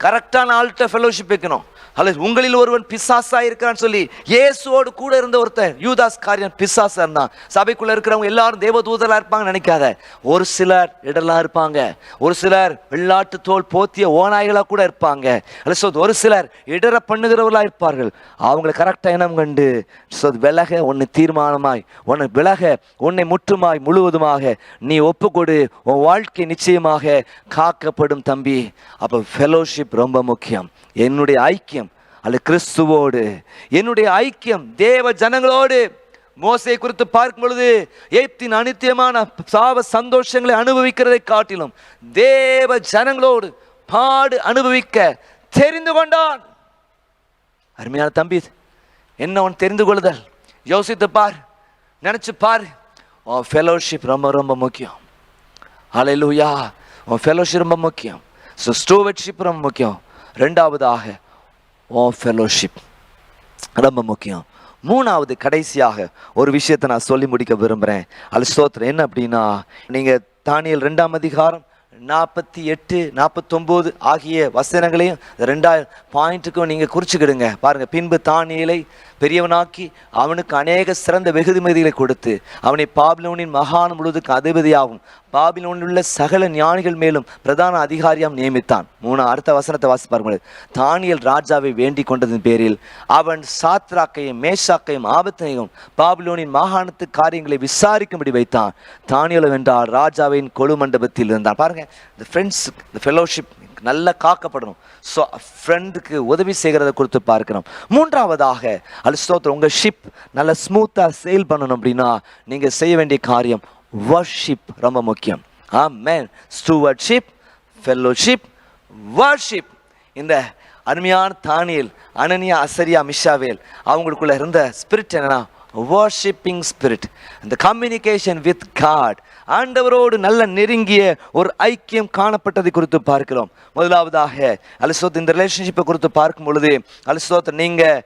கரெக்டான ஆள்கிட்ட ஃபெலோஷிப் வைக்கணும். அல்லது உங்களில் ஒருவன் பிசாசா இருக்கிறான்னு சொல்லி இயேசுவோடு கூட இருந்த ஒருத்தன் யூதாஸ் காரியன் பிசாசா இருந்தான். சபைக்குள்ள இருக்கிறவங்க எல்லாரும் தேவதூதலா இருப்பாங்க நினைக்காத. ஒரு சிலர் இடலா இருப்பாங்க, ஒரு சிலர் வெள்ளாட்டு தோல் போத்திய ஓநாய்களா கூட இருப்பாங்க, அல்லது ஒரு சிலர் இடர பண்ணுகிறவர்களா இருப்பார்கள். அவங்களை கரெக்டா இனம் கண்டு விலக உன்னை தீர்மானமாய் உன்னை விலக உன்னை முற்றுமாய் முழுவதுமாக நீ ஒப்புக்கொடு. உன் வாழ்க்கை நிச்சயமாக காக்கப்படும் தம்பி. அப்போ ஃபெலோஷிப் ரொம்ப முக்கியம். என்னுடைய ஐக்கியம் அல்ல கிறிஸ்துவோடு, என்னுடைய ஐக்கியம் தேவ ஜனங்களோடு. மோசே குறித்து பார்க்கும் பொழுது எகிப்தின் அனித்தியமான சாவ சந்தோஷங்களை அனுபவிக்கிறதை காட்டிலும் தேவ ஜனங்களோடு பாடு அனுபவிக்க தெரிந்து கொண்டான். அருமையான தம்பி, என்ன உன் தெரிந்து கொள்ளுதல்? யோசித்து பார், நினைச்சு பார். உன் ஃபெலோஷிப் ரொம்ப ரொம்ப முக்கியம். ஹல்லேலூயா. உன் ஃபெலோஷிப் ரொம்ப முக்கியம். ஸ்டூவர்ட்ஷிப் ரொம்ப முக்கியம். ரெண்டாவதாக உன் ஃபெலோஷிப் ரொம்ப முக்கியம். மூணாவது கடைசியாக ஒரு விஷயத்தை நான் சொல்லி முடிக்க விரும்புகிறேன். அது ஸ்தோத்திரம். என்ன அப்படின்னா, நீங்கள் தானியேல் 2ஆம் அதிகாரம் 48, 49 ஆகிய வசனங்களையும் 2 பாயிண்ட்டுக்கும் நீங்கள் குறிச்சுக்கிடுங்க. பாருங்கள், பின்பு தானியேலை பெரியவனாக்கி அவனுக்கு அநேக சிறந்த வெகுமதிகளை கொடுத்து அவனை பாபிலோனின் மகான் முழுவதுக்கு அதிபதியாகும் பாபிலோனில் உள்ள சகல ஞானிகள் மேலும் பிரதான அதிகாரியாம் நியமித்தான். அடுத்த வசனத்தை வாசிப்பார்கள். தானியேல் ராஜாவை வேண்டிக் கொண்டதன் பேரில் அவன் சாத்ராக்கையும் மேஷாக்கையும் ஆபத்தையும் பாபிலோனின் மாகாணத்து காரியங்களை விசாரிக்கும்படி வைத்தான். தானியேல் வென்றால் ராஜாவின் கொலு மண்டபத்தில் இருந்தான். பாருங்க, இந்த ஃப்ரெண்ட்ஸ், இந்த ஃபெலோஷிப் நல்லா காக்கப்படணும். ஸோ ஃப்ரெண்டுக்கு உதவி செய்கிறத கொடுத்து பார்க்கிறோம். மூன்றாவதாக ஸ்தோத்திரம், உங்கள் ஷிப் நல்லா ஸ்மூத்தாக சேல் பண்ணணும் அப்படின்னா நீங்கள் செய்ய வேண்டிய காரியம் வர்ஷிப் ரொம்ப முக்கியம். ஆமென். Stewardship, fellowship, worship. இந்த அருமையான தானியேல், அனனியா, அசரியா, மிஷாவேல் அவங்களுக்குள்ள இருந்த ஸ்பிரிட் என்னன்னா வர்ஷிப்பிங் ஸ்பிரிட். இந்த கம்யூனிகேஷன் வித் காட், ஆண்டவரோடு நல்ல நெருங்கிய ஒரு ஐக்கியம் காணப்பட்டதை குறித்து பார்க்கிறோம். முதலாவதாக அலிஸ்தோத் இந்த ரிலேஷன்ஷிப்பை குறித்து பார்க்கும் பொழுது அலிஸ்தோத் நீங்கள்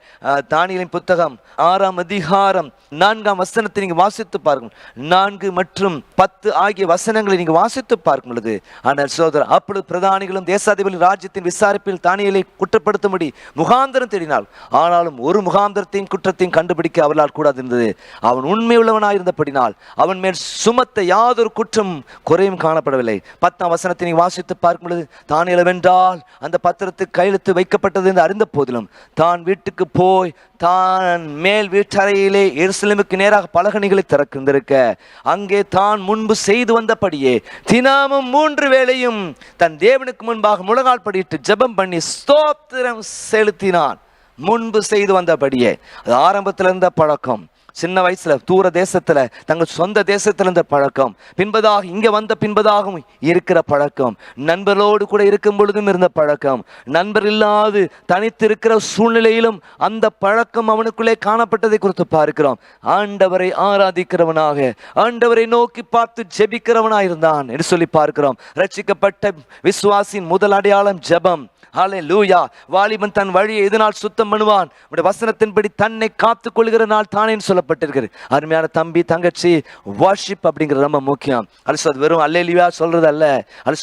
தானியேலின் புத்தகம் 6ஆம் அதிகாரம் 4ஆம் வசனத்தை நீங்கள் வாசித்து பார்க்கணும். 4 மற்றும் 10 ஆகிய வசனங்களை நீங்கள் வாசித்து பார்க்கும் பொழுது ஆனால் சோதரர், அப்பொழுது பிரதானிகளும் தேசாதிபதிகளின் ராஜ்யத்தின் விசாரிப்பில் தானியேலை குற்றப்படுத்தும்படி முகாந்திரம் தேடினாள். ஆனாலும் ஒரு முகாந்திரத்தையும் குற்றத்தையும் கண்டுபிடிக்க அவர்களால் கூடாது இருந்தது. அவன் உண்மை உள்ளவனாயிருந்தபடினால் அவன் மேல் சுமத்த யாதொரு குற்றம் குறையும் காணப்படவில்லை. 10ஆம் வசனத்தை நீ வாசித்து பார்க்கும் பொழுது தானியேல் வென்றால் அந்த பத்திரத்துக்கு கையெழுத்து வைக்கப்பட்டது என்று அறிந்த போதிலும் தான் வீட்டுக்கு போய் தான் மேல் வீட்டறையிலே எருசலேமுக்கு நேராக பலகணிகளை திறக்கின்றிருக்க அங்கே தான் முன்பு செய்து வந்தபடியே தினமும் 3 வேளையும் தன் தேவனுக்கு முன்பாக முழங்கால் படியிட்டு ஜெபம் பண்ணி ஸ்தோத்திரம் செலுத்தினான். முன்பு செய்து வந்தபடியே. அது ஆரம்பத்தில் இருந்த பழக்கம். சின்ன வயசுல தூர தேசத்துல தங்கள் சொந்த தேசத்துல இருந்த பழக்கம், பின்பதாக இங்க வந்த பின்பதாகவும் இருக்கிற பழக்கம், நண்பர்களோடு கூட இருக்கும் பொழுதும் இருந்த பழக்கம், நண்பர் இல்லாது தனித்து இருக்கிற சூழ்நிலையிலும் அந்த பழக்கம் அவனுக்குள்ளே காணப்பட்டதை குறித்து பார்க்கிறோம். ஆண்டவரை ஆராதிக்கிறவனாக, ஆண்டவரை நோக்கி பார்த்து ஜெபிக்கிறவனாக இருந்தான் என்று சொல்லி பார்க்கிறோம். ரட்சிக்கப்பட்ட விசுவாசின் முதல் அடையாளம் ஜெபம். ஹல்லேலூயா. வாலிபன் தன் வழியை எதனால் சுத்தம் பண்ணுவான்? வசனத்தின்படி தன்னை காத்துக் கொள்கிற நாள் தானே சொல்லப்பட்டிருக்கிறது. அருமையான தம்பி தங்கச்சி, வர்ஷிப் அப்படிங்கிறது ரொம்ப முக்கியம். அது வெறும் அல்லேலூயா சொல்றது அல்ல.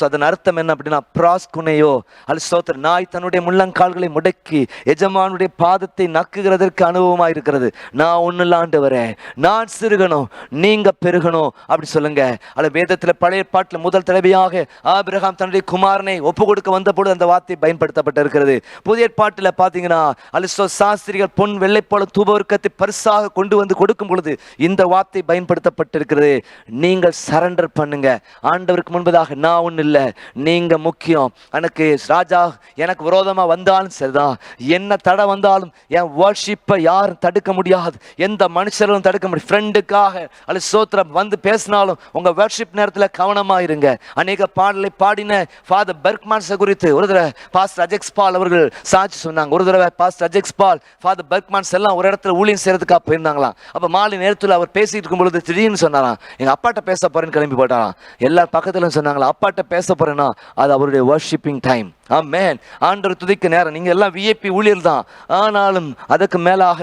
அதன் அர்த்தம் என்ன அப்படின்னா பிராஸ்குனையோ அல்சோத்தர், நாய் தன்னுடைய முள்ளங்கால்களை முடக்கி எஜமானுடைய பாதத்தை நக்குகிறதற்கு அனுபவமாக இருக்கிறது. நான் ஒன்னும் ஆண்டவரே, நான் சிறுகணும் நீங்க பெருகணும் அப்படி சொல்லுங்க. அல்ல வேதத்தில் பழைய பாட்டில் முதல் தடவையாக ஆபிரகாம் தன்னுடைய குமாரனை ஒப்பு கொடுக்க வந்த பொழுது அந்த வார்த்தை பயன்படுத்தப்பட்டிருக்கிறது. புதிய பாட்டில் பார்த்தீங்கன்னா அலிஸ்தோ சாஸ்திரிகள் பொன் வெள்ளை போல தூபவர்க்கத்தை பரிசாக கொண்டு வந்து வந்து கொடுக்கும் பொழுது இந்த வார்த்தை பயன்படுத்தப்பட்டிருக்கிறது. நீங்கள் சரண்டர் பண்ணுங்க. ஆண்டவருக்கு முன்பதாக நான் ஒன்றும் இல்லை, நீங்க முக்கியம். எனக்கு ராஜா எனக்கு விரோதமா வந்தாலும் சரிதான், என்ன தடை வந்தாலும் என் வர்ஷிப்பை யாரும் தடுக்க முடியாது, எந்த மனுஷரும் தடுக்க முடியாது. ஃப்ரெண்டுக்காக அல்லது சோத்திரம் வந்து பேசினாலும் உங்க வர்ஷிப் நேரத்தில் கவனமா இருங்க. அநேக பாடலை பாடின ஃபாதர் பெர்க்மான்ஸை குறித்து ஒரு தடவை பாஸ்டர் அஜெக்ஸ் பால் அவர்கள் சாட்சி சொன்னாங்க. ஒரு தடவை பாஸ்டர் அஜெக்ஸ் பால் ஃபாதர் பெர்க்மான்ஸ் எல்லாம் ஒரு இடத்துல ஊழியம் செய்யறதுக்காக போயிருந்தாங்களாம். அப்ப மாலை நேரத்தில் அவர் பேசிட்டு இருக்கும் பொழுது திடீர்னு சொன்னாராம், எங்க அப்பாட்ட பேச போறேன்னு கிளம்பி போட்டாராம். எல்லாரும் பக்கத்துல சொன்னாங்களா, அப்பாட்ட பேச போறேன்னா அது அவருடைய வர்ஷிப்பிங் டைம். ஆமென். ஆண்டவர் துதிக்க நேரம். நீங்க எல்லாம் விஐபி ஊழியர் தான், ஆனாலும் அதுக்கு மேலாக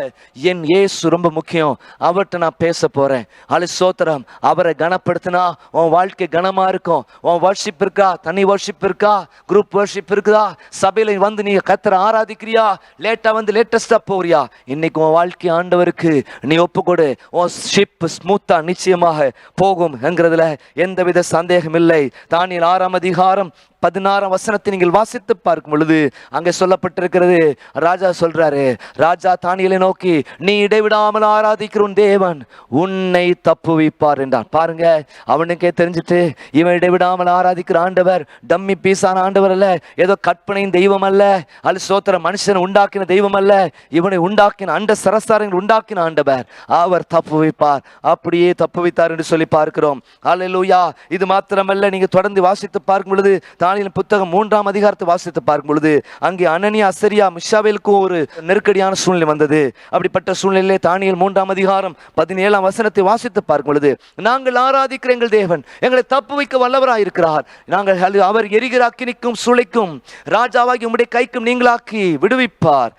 என் இயேசு ரொம்ப முக்கியம். அவர்கிட்ட நான் பேச போறேன். அலி சோத்திரம். அவரை கனப்படுத்தினா உன் வாழ்க்கை கனமா இருக்கும். உன் வர்ஷிப் இருக்கா, தனி வர்ஷிப் இருக்கா, குரூப் வர்ஷிப் இருக்குதா, சபையில வந்து நீங்க கர்த்தரை ஆராதிக்கிறியா, லேட்டா வந்து லேட்டஸ்டா போறியா, இன்னைக்கு உன் வாழ்க்கை ஆண்டவருக்கு நீ ஒப்புக்கொடு. உன் ஷிப் ஸ்மூத்தா நிச்சயமாக போகும் என்கிறதுல எந்தவித சந்தேகம் இல்லை. தானியேல் 6ஆம் அதிகாரம் 16ஆம் வசனத்தை நீங்கள் வாசித்து பார்க்கும் பொழுது அங்கே சொல்லப்பட்டிருக்கிறது. ராஜா சொல்றாரு, ராஜா தானியேலை நோக்கி, நீ இடைவிடாமல் ஆராதிக்கிற உன் தேவன் உன்னை தப்புவிப்பார் என்றான். பாருங்க, அவனுக்கே தெரிஞ்சிட்டு இவன் இடைவிடாமல் ஆராதிக்கிற ஆண்டவர் டம்மி பீஸான ஆண்டவர் அல்ல, ஏதோ கற்பனையின் தெய்வம் அல்ல, அல்ல சோத்திர மனுஷன் உண்டாக்கின தெய்வம் அல்ல, இவனை உண்டாக்கின அண்ட சரஸ்தாரங்கள் உண்டாக்கின ஆண்டவர், அவர் தப்புவிப்பார். அப்படியே தப்புவித்தார் என்று சொல்லி பார்க்கிறோம். அல்லேலூயா. இது மாத்திரமல்ல, நீங்க தொடர்ந்து வாசித்து பார்க்கும் பொழுது தானியேல் புத்தகம் 3ஆம் அதிகாரத்தை வாசித்து பார்க்கும் பொழுது அங்கே அனனியா அசரியா மிஷாவேலுக்கும் ஒரு நெருக்கடியான சூழ்நிலை வந்தது. அப்படிப்பட்ட சூழ்நிலையிலே தானியேல் 3ஆம் அதிகாரம் 17ஆம் வசனத்தை வாசித்து பார்க்கும் பொழுது, நாங்கள் ஆராதிக்கிற எங்கள் தேவன் எங்களை தப்பு வைக்க வல்லவராய் இருக்கிறார். நாங்கள் அவர் எரிகிற அக்கினிக்கும் சுளைக்கும் ராஜாவாகி உம்முடைய கைக்கும் நீங்களாக்கி விடுவிப்பார்.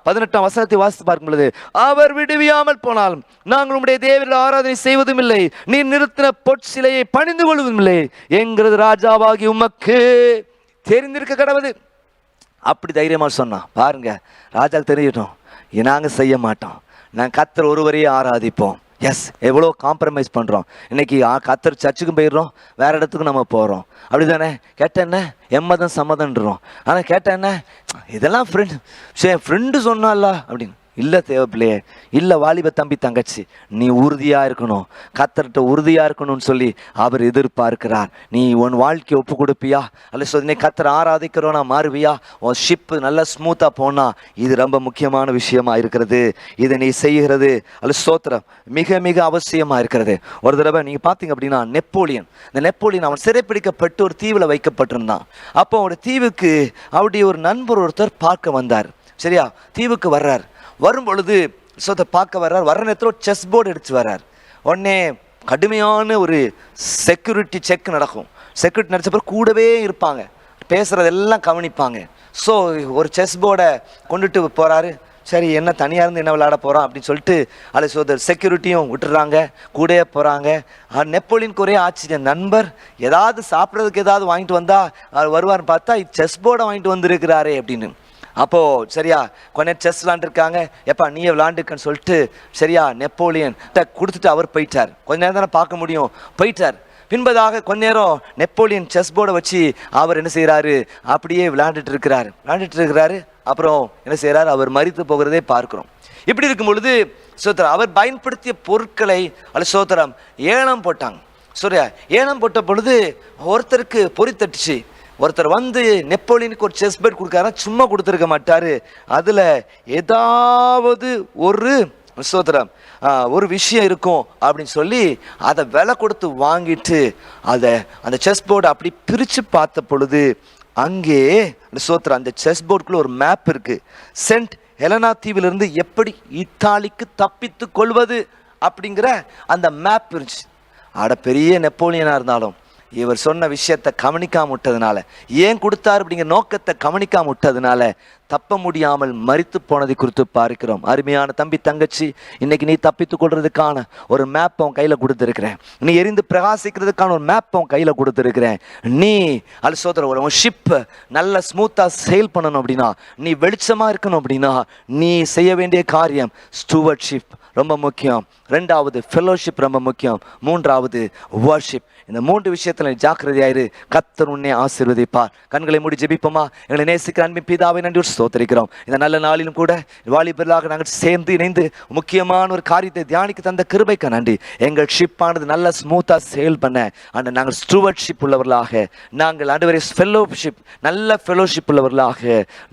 18ஆம் வசனத்தை வாசித்து பார்க்கும் பொழுது, அவர் விடுவியாமல் போனாலும் நாங்கள் உம்முடைய தேவனை ஆராதனை செய்வதும் இல்லை, நீர் நிறுத்தின பொற்சிலையை பணிந்து கொள்வதும் இல்லை என்கிறது ராஜாவாகி உமக்கு தெரிந்திருக்க கடவுது. அப்படி தைரியமா சொன்னான். பாருங்க, ராஜாக்கு தெரிஞ்சிட்டோம், நாங்க செய்ய மாட்டோம், நாங்கள் கர்த்தர் ஒருவரையே ஆராதிப்போம். எஸ், எவ்வளோ காம்ப்ரமைஸ் பண்ணுறோம். இன்னைக்கு கர்த்தர் சர்ச்சுக்கும் போயிடுறோம், வேற இடத்துக்கும் நம்ம போகிறோம். அப்படி தானே? கேட்ட என்ன எம்மதம் சம்மதன்றோம். ஆனால் கேட்ட என்ன இதெல்லாம் ஃப்ரெண்டு சொன்னால அப்படின்னு இல்லை. தேவைப்பிள்ளையே இல்லை, வாலிப தம்பி தங்கச்சி, நீ உறுதியாக இருக்கணும், கர்த்தர்கிட்ட உறுதியாக இருக்கணும்னு சொல்லி அவர் எதிர்பார்க்கிறார். நீ உன் வாழ்க்கையை ஒப்பு கொடுப்பியா, அல்ல சொல்லி கர்த்தரை ஆராதிக்கிறோன்னா மாறுவியா, உன் ஷிப்பு நல்லா ஸ்மூத்தாக போனால் இது ரொம்ப முக்கியமான விஷயமா இருக்கிறது. இதை நீ செய்கிறது அல்ல ஸ்தோத்திரம் மிக மிக அவசியமாக இருக்கிறது. ஒரு தடவை நீங்கள் பார்த்தீங்க அப்படின்னா இந்த நெப்போலியன் அவன் சிறைப்பிடிக்கப்பட்டு ஒரு தீவில் வைக்கப்பட்டிருந்தான். அப்போ ஒரு தீவுக்கு அவருடைய ஒரு நண்பர் ஒருத்தர் பார்க்க வந்தார். சரியா? தீவுக்கு வர்றார். வரும் பொழுது பார்க்க வர்றார். வர்ற நேரத்தில் ஒரு செஸ் போர்டு எடுத்து வர்றார். உடனே கடுமையான ஒரு செக்யூரிட்டி செக் நடக்கும். செக்யூரிட்டி நடச்சப்பறம் கூடவே இருப்பாங்க, பேசுகிறதெல்லாம் கவனிப்பாங்க. ஸோ ஒரு செஸ் போர்டை கொண்டுட்டு போகிறாரு. சரி, என்ன தனியாக இருந்து என்ன விளையாட போகிறோம் அப்படின்னு சொல்லிட்டு அதில் செக்யூரிட்டியும் விட்டுறாங்க, கூடயே போகிறாங்க. நெப்போலியனுக்கு ஒரே ஆச்சரியம், நண்பர் ஏதாவது சாப்பிட்றதுக்கு ஏதாவது வாங்கிட்டு வந்தால் அவர் வருவார்னு பார்த்தா செஸ் போர்டை வாங்கிட்டு வந்திருக்கிறாரே அப்படின்னு. அப்போது சரியா கொஞ்ச நேரம் செஸ் விளாண்டுருக்காங்க. எப்பா நீயே விளாண்டுக்கன்னு சொல்லிட்டு சரியா நெப்போலியன் கொடுத்துட்டு அவர் போயிட்டார். கொஞ்ச நேரம் தானே பார்க்க முடியும், போயிட்டார். பின்பதாக கொஞ்ச நேரம் நெப்போலியன் செஸ் போர்டை வச்சு அவர் என்ன செய்கிறாரு, அப்படியே விளையாண்டுட்டு இருக்கிறாரு. அப்புறம் என்ன செய்கிறார், அவர் மரித்து போகிறதே பார்க்குறோம். இப்படி இருக்கும் பொழுது சோத்திரம் அவர் பயன்படுத்திய பொருட்களை அல்ல சோத்திரம் ஏலம் போட்டாங்க. சரியா? ஏலம் போட்ட பொழுது ஒருத்தருக்கு பொறி தட்டுச்சு. ஒருத்தர் வந்து நெப்போலியனுக்கு ஒரு செஸ் பேட் கொடுக்காரா, சும்மா கொடுத்துருக்க மாட்டார். அதில் ஏதாவது ஒரு சோத்திரம் ஒரு விஷயம் இருக்கும் அப்படின்னு சொல்லி அதை விலை கொடுத்து வாங்கிட்டு அதை அந்த செஸ் போர்டை அப்படி பிரித்து பார்த்த பொழுது அங்கே சோத்திரம் அந்த செஸ் போர்டுக்குள்ள ஒரு மேப் இருக்குது. சென்ட் ஹெலனா தீவிலிருந்து எப்படி இத்தாலிக்கு தப்பித்து கொள்வது அப்படிங்கிற அந்த மேப் இருந்துச்சு. பெரிய நெப்போலியனாக இருந்தாலும் இவர் சொன்ன விஷயத்தை கவனிக்காம விட்டதுனால, ஏன் கொடுத்தார் அப்படிங்கிற நோக்கத்தை கவனிக்காம விட்டதுனால தப்ப முடியாமல் மரித்து போனதை குறித்து பார்க்கிறோம். அருமையான தம்பி தங்கச்சி, இன்னைக்கு நீ தப்பித்து கொள்றதுக்கான ஒரு மேப் உன் கையில் கொடுத்துருக்கிறேன். நீ எரிந்து பிரகாசிக்கிறதுக்கான ஒரு மேப் உன் கையில் கொடுத்துருக்கிறேன். நீ அது சோதர உன் ஷிப் நல்ல ஸ்மூத்தாக சேல் பண்ணணும் அப்படின்னா, நீ வெளிச்சமாக இருக்கணும் அப்படின்னா, நீ செய்ய வேண்டிய காரியம் ஸ்டூவர்ட்ஷிப் ரொம்ப முக்கியம். 2வது ஃபெலோஷிப் ரொம்ப முக்கியம். 3வது வர்ஷிப். இந்த 3 விஷயத்துல ஜாக்கிரதையாயிரு. கர்த்தர் உன்னை ஆசீர்வதிப்பார். கண்களை மூடி ஜெபிப்போமா? எங்களை நேசிக்கிற அன்பின் பிதாவை நன்றி ஸ்தோத்திரிக்கிறோம். இந்த நல்ல நாளிலும் கூட வாலிபர்களாக நாங்கள் சேர்ந்து இணைந்து முக்கியமான ஒரு காரியத்தை தியானிக்க தந்த கிருபைக்கு நன்றி. எங்கள் ஷிப்பானது நல்ல ஸ்மூத்தாக சேல் பண்ண ஆண்டு நாங்கள் ஸ்டூவர்ட்ஷிப் உள்ளவர்களாக, நாங்கள் ஆண்டவரே ஃபெலோஷிப் நல்ல ஃபெலோஷிப் உள்ளவர்களாக,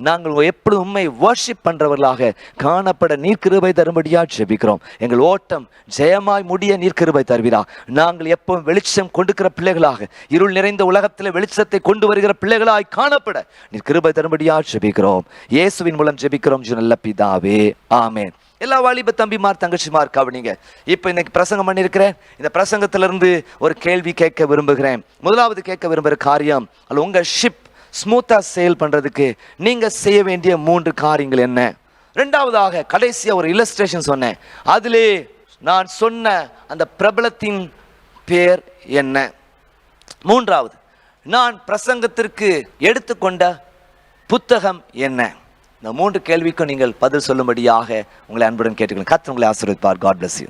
நாங்கள் எப்படி உண்மை வர்ஷிப் பண்றவர்களாக காணப்பட நீர் கிருபை தரும்படியா ஜெபிக்கிறோம். எங்கள் ஓட்டம் ஜெயமாய் முடிய நீர் கிருபை தருவீரா. நாங்கள் எப்பவும் வெளிச்சம் கொடுக்கிற பிள்ளைகளாக, இருள் நிறைந்த உலகத்தில் வெளிச்சத்தை கொண்டு வருகிற பிள்ளைகளாய் காணப்பட நீர் கிருபை தரும்படியா ஜெபிக்கிறோம். இயேசுவின் மூலம் ஜெபிக்கிறோம் நல்ல பிதாவே, ஆமென். எல்லா வாலிப தம்பிமார் தங்கச்சிமார் கவனிங்க. இப்போ இன்னைக்கு பிரசங்கம் பண்ணியிருக்கிறேன். இந்த பிரசங்கத்திலிருந்து ஒரு கேள்வி கேட்க விரும்புகிறேன். முதலாவது கேட்க விரும்புகிற காரியம், அல்ல உங்க ஷிப் ஸ்மூத்தா சேல் பண்றதுக்கு நீங்க செய்ய வேண்டிய 3 காரியங்கள் என்ன? 2வதாக கடைசியா ஒரு இல்லஸ்ட்ரேஷன் சொன்னேன். அதிலே நான் சொன்ன அந்த பிரபலத்தின் பேர் என்ன? 3வது நான் பிரசங்கத்திற்கு எடுத்துக்கொண்ட புத்தகம் என்ன? இந்த 3 கேள்விக்கும் நீங்கள் பதில் சொல்லும்படியாக உங்களை அன்புடன் கேட்டுக்கொள்கிறேன். கர்த்தர் உங்களை ஆசீர்வதிப்பார். God bless you.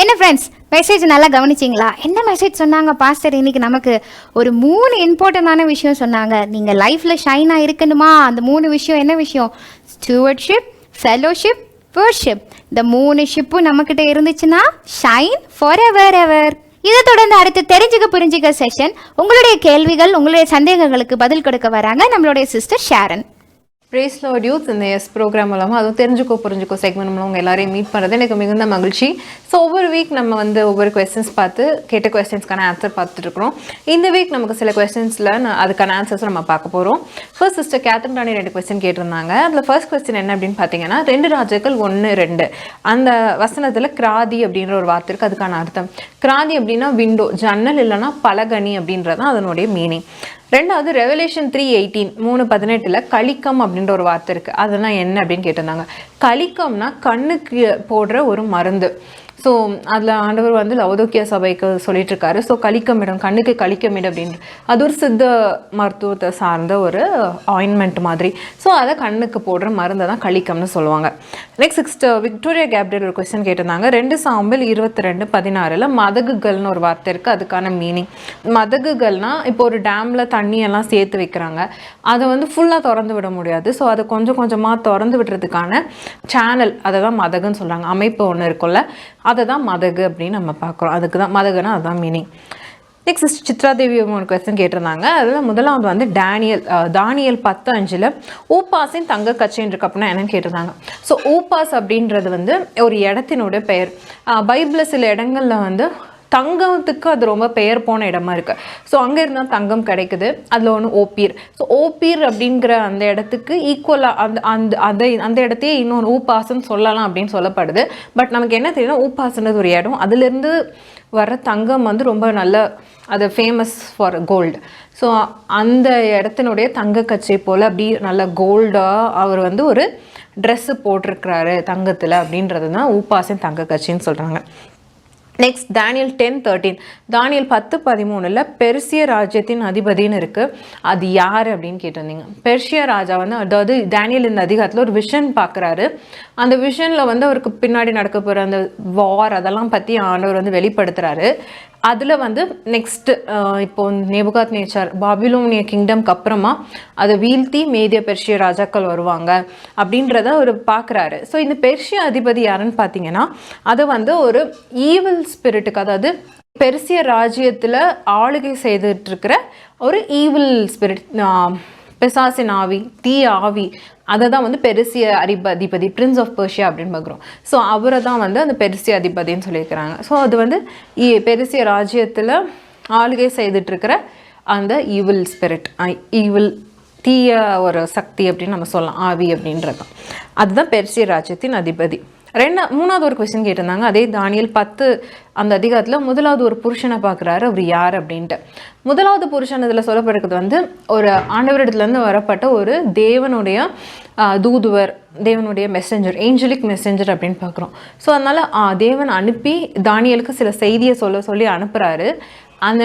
என்ன ஃப்ரெண்ட்ஸ், மெசேஜ் நல்லா கவனிச்சிங்களா? என்ன மெசேஜ் சொன்னாங்க பாஸ்டர்? இன்னைக்கு நமக்கு ஒரு 3 இம்பார்ட்டண்டான விஷயம் சொன்னாங்க. நீங்கள் லைஃப்பில் ஷைனாக இருக்கணுமா? அந்த 3 விஷயம் என்ன விஷயம்? Stewardship, fellowship, worship. இந்த 3 ஷிப்பும் நம்மக்கிட்ட இருந்துச்சுன்னா ஷைன் ஃபார் எவர். இதை தொடர்ந்து அடுத்து தெரிஞ்சுக்க புரிஞ்சுக்க செஷன். உங்களுடைய கேள்விகள், உங்களுடைய சந்தேகங்களுக்கு பதில் கொடுக்க வராங்க நம்மளுடைய sister Sharon. Praise lord youth இந்த ப்ரோக்ராம் மூலமாக அதுவும் தெரிஞ்சுக்கோ புரிஞ்சுக்கோ செக்மெண்ட் மூலம் உங்கள் எல்லாரையும் மீட் பண்ணுறது எனக்கு மிகுந்த மகிழ்ச்சி. ஸோ ஒவ்வொரு வீக் நம்ம ஒவ்வொரு கொஸ்டின்ஸ் பார்த்து கேட்ட கொஸ்டின்ஸ்க்கான ஆன்சர் பார்த்துட்ருக்குறோம். இந்த வீக் நமக்கு சில கொஸ்டின்ஸில் அதுக்கான ஆன்சர்ஸ் நம்ம பார்க்க போகிறோம். ஃபர்ஸ்ட் சிஸ்டர் கேத்ரின் ராணி 2 கொஸ்டின் கேட்டிருந்தாங்க. அதில் ஃபர்ஸ்ட் கொஸ்டின் என்ன அப்படின்னு பார்த்தீங்கன்னா, 2 ராஜாக்கள் 1:2 அந்த வசனத்தில் கிராதி அப்படின்ற ஒரு வார்த்தை இருக்குது. அதுக்கான அர்த்தம் கிராதி அப்படின்னா விண்டோ, ஜன்னல் இல்லைன்னா பலகனி அப்படின்றது தான் அதனுடைய மீனிங். 2வது ரெவலேஷன் 3:18 3:18 கலிக்கம் அப்படின்ற ஒரு வார்த்தை இருக்குது. அதெல்லாம் என்ன அப்படின்னு கேட்டிருந்தாங்க. கலிக்கம்னா கண்ணுக்கு போடுற ஒரு மருந்து. ஸோ அதில் ஆண்டவர் லவோதிக்கேயா சபைக்கு சொல்லிட்டு இருக்காரு. ஸோ கலிக்கமிடம், கண்ணுக்கு கலிக்கமிடம் அப்படின்ற அது ஒரு சித்த மருத்துவத்தை சார்ந்த ஒரு ஆயின்மெண்ட் மாதிரி. ஸோ அதை கண்ணுக்கு போடுற மருந்தை தான் கலிக்கம்னு சொல்லுவாங்க. நெக்ஸ்ட் விக்டோரியா கேப்ரியல் ஒரு கொஸ்டின் கேட்டிருந்தாங்க. 2 சாமுவேல் 22:16 மதகுகள்னு ஒரு வார்த்தை இருக்குது. அதுக்கான மீனிங் மதகுகள்னா இப்போ ஒரு டேமில் தண்ணியெல்லாம் சேர்த்து வைக்கிறாங்க. அதை ஃபுல்லாக திறந்து விட முடியாது. ஸோ அதை கொஞ்சம் கொஞ்சமாக திறந்து விடுறதுக்கான சேனல், அதை தான் மதகுன்னு சொல்கிறாங்க. அமைப்பு ஒன்று இருக்குல்ல, அதை தான் மதகு அப்படின்னு நம்ம பார்க்குறோம். அதுக்கு தான் மதகுனா அதுதான் மீனிங். நெக்ஸ்ட் சித்ராதேவி ஒரு கொஸ்டின் கேட்டிருந்தாங்க. அதில் முதலாவது தானியல் 10:5 ஊப்பாஸின் தங்க கச்சைன்னு இருக்கு அப்படின்னா என்னன்னு கேட்டிருந்தாங்க. ஸோ ஊப்பாஸ் அப்படின்றது ஒரு இடத்தினுடைய பெயர். பைபிளில் சில இடங்களில் தங்கத்துக்கு அது ரொம்ப பெயர் போன இடமா இருக்குது. ஸோ அங்கே இருந்தால் தங்கம் கிடைக்குது. அதில் ஒன்று ஓப்பீர். ஸோ ஓப்பீர் அப்படிங்கிற அந்த இடத்துக்கு ஈக்குவலாக அந்த இடத்தையே இன்னொன்று ஊப்பாசுன்னு சொல்லலாம் அப்படின்னு சொல்லப்படுது. பட் நமக்கு என்ன தெரியும்னா, ஊப்பாசுன்றது ஒரு இடம், அதுலேருந்து வர தங்கம் ரொம்ப நல்ல, அது ஃபேமஸ் ஃபார் கோல்டு. ஸோ அந்த இடத்தினுடைய தங்க கச்சை போல் அப்படி நல்ல கோல்டாக அவர் ஒரு ட்ரெஸ்ஸு போட்டிருக்கிறாரு தங்கத்தில் அப்படின்றது தான் ஊப்பாசின் தங்க கச்சின்னு சொல்கிறாங்க. நெக்ஸ்ட் தானியல் 10:13 தானியல் 10:13 பெர்சிய ராஜ்யத்தின் அதிபதினு இருக்குது. அது யார் அப்படின்னு கேட்டிருந்தீங்க. பெர்சிய ராஜா அதாவது தானியல் இந்த அதிகாரத்தில் ஒரு விஷன் பார்க்குறாரு. அந்த விஷனில் அவருக்கு பின்னாடி நடக்க போகிற அந்த வார் அதெல்லாம் பற்றி ஆண்டவர் வெளிப்படுத்துகிறாரு. அதில் நெக்ஸ்ட்டு இப்போ நேபுகாத் நேச்சார் பாபிலோனிய கிங்டம்க்கு அப்புறமா அதை வீழ்த்தி மேதிய பெர்ஷிய ராஜாக்கள் வருவாங்க அப்படின்றத அவர் பார்க்குறாரு. ஸோ இந்த பெர்ஷிய அதிபதி யாருன்னு பார்த்தீங்கன்னா, அது ஒரு ஈவில் ஸ்பிரிட்டுக்கு, அதாவது பெர்சிய ராஜ்யத்தில் ஆளுகை செய்துட்ருக்கிற ஒரு ஈவில் ஸ்பிரிட், பிசாசின் ஆவி, தீய ஆவி, அதை தான் பெருசிய அதிபதி, பிரின்ஸ் ஆஃப் பெர்ஷியா அப்படின்னு பார்க்குறோம். ஸோ அவரை தான் அந்த பெருசிய அதிபதின்னு சொல்லியிருக்கிறாங்க. ஸோ அது பெருசிய ராஜ்யத்தில் ஆளுகை செய்துட்ருக்கிற அந்த ஈவில் ஸ்பிரிட், ஈவில் தீய ஒரு சக்தி அப்படின்னு நம்ம சொல்லலாம், ஆவி அப்படின்றது அதுதான் பெர்சிய ராஜ்யத்தின் அதிபதி. மூணாவது ஒரு கொஸ்டின் கேட்டிருந்தாங்க. அதே தானியல் 10 அந்த அதிகாரத்தில் முதலாவது ஒரு புருஷனை பார்க்குறாரு. அவர் யார் அப்படின்ட்டு. முதலாவது புருஷன் இதில் சொல்லப்படுறது ஒரு ஆண்டவரிடத்துலேருந்து வரப்பட்ட ஒரு தேவனுடைய தூதுவர், தேவனுடைய மெசஞ்சர், ஏஞ்சலிக் மெசஞ்சர் அப்படின்னு பார்க்குறோம். ஸோ அதனால் தேவன் அனுப்பி தானியலுக்கு சில செய்தியை சொல்லி அனுப்புகிறாரு. அந்த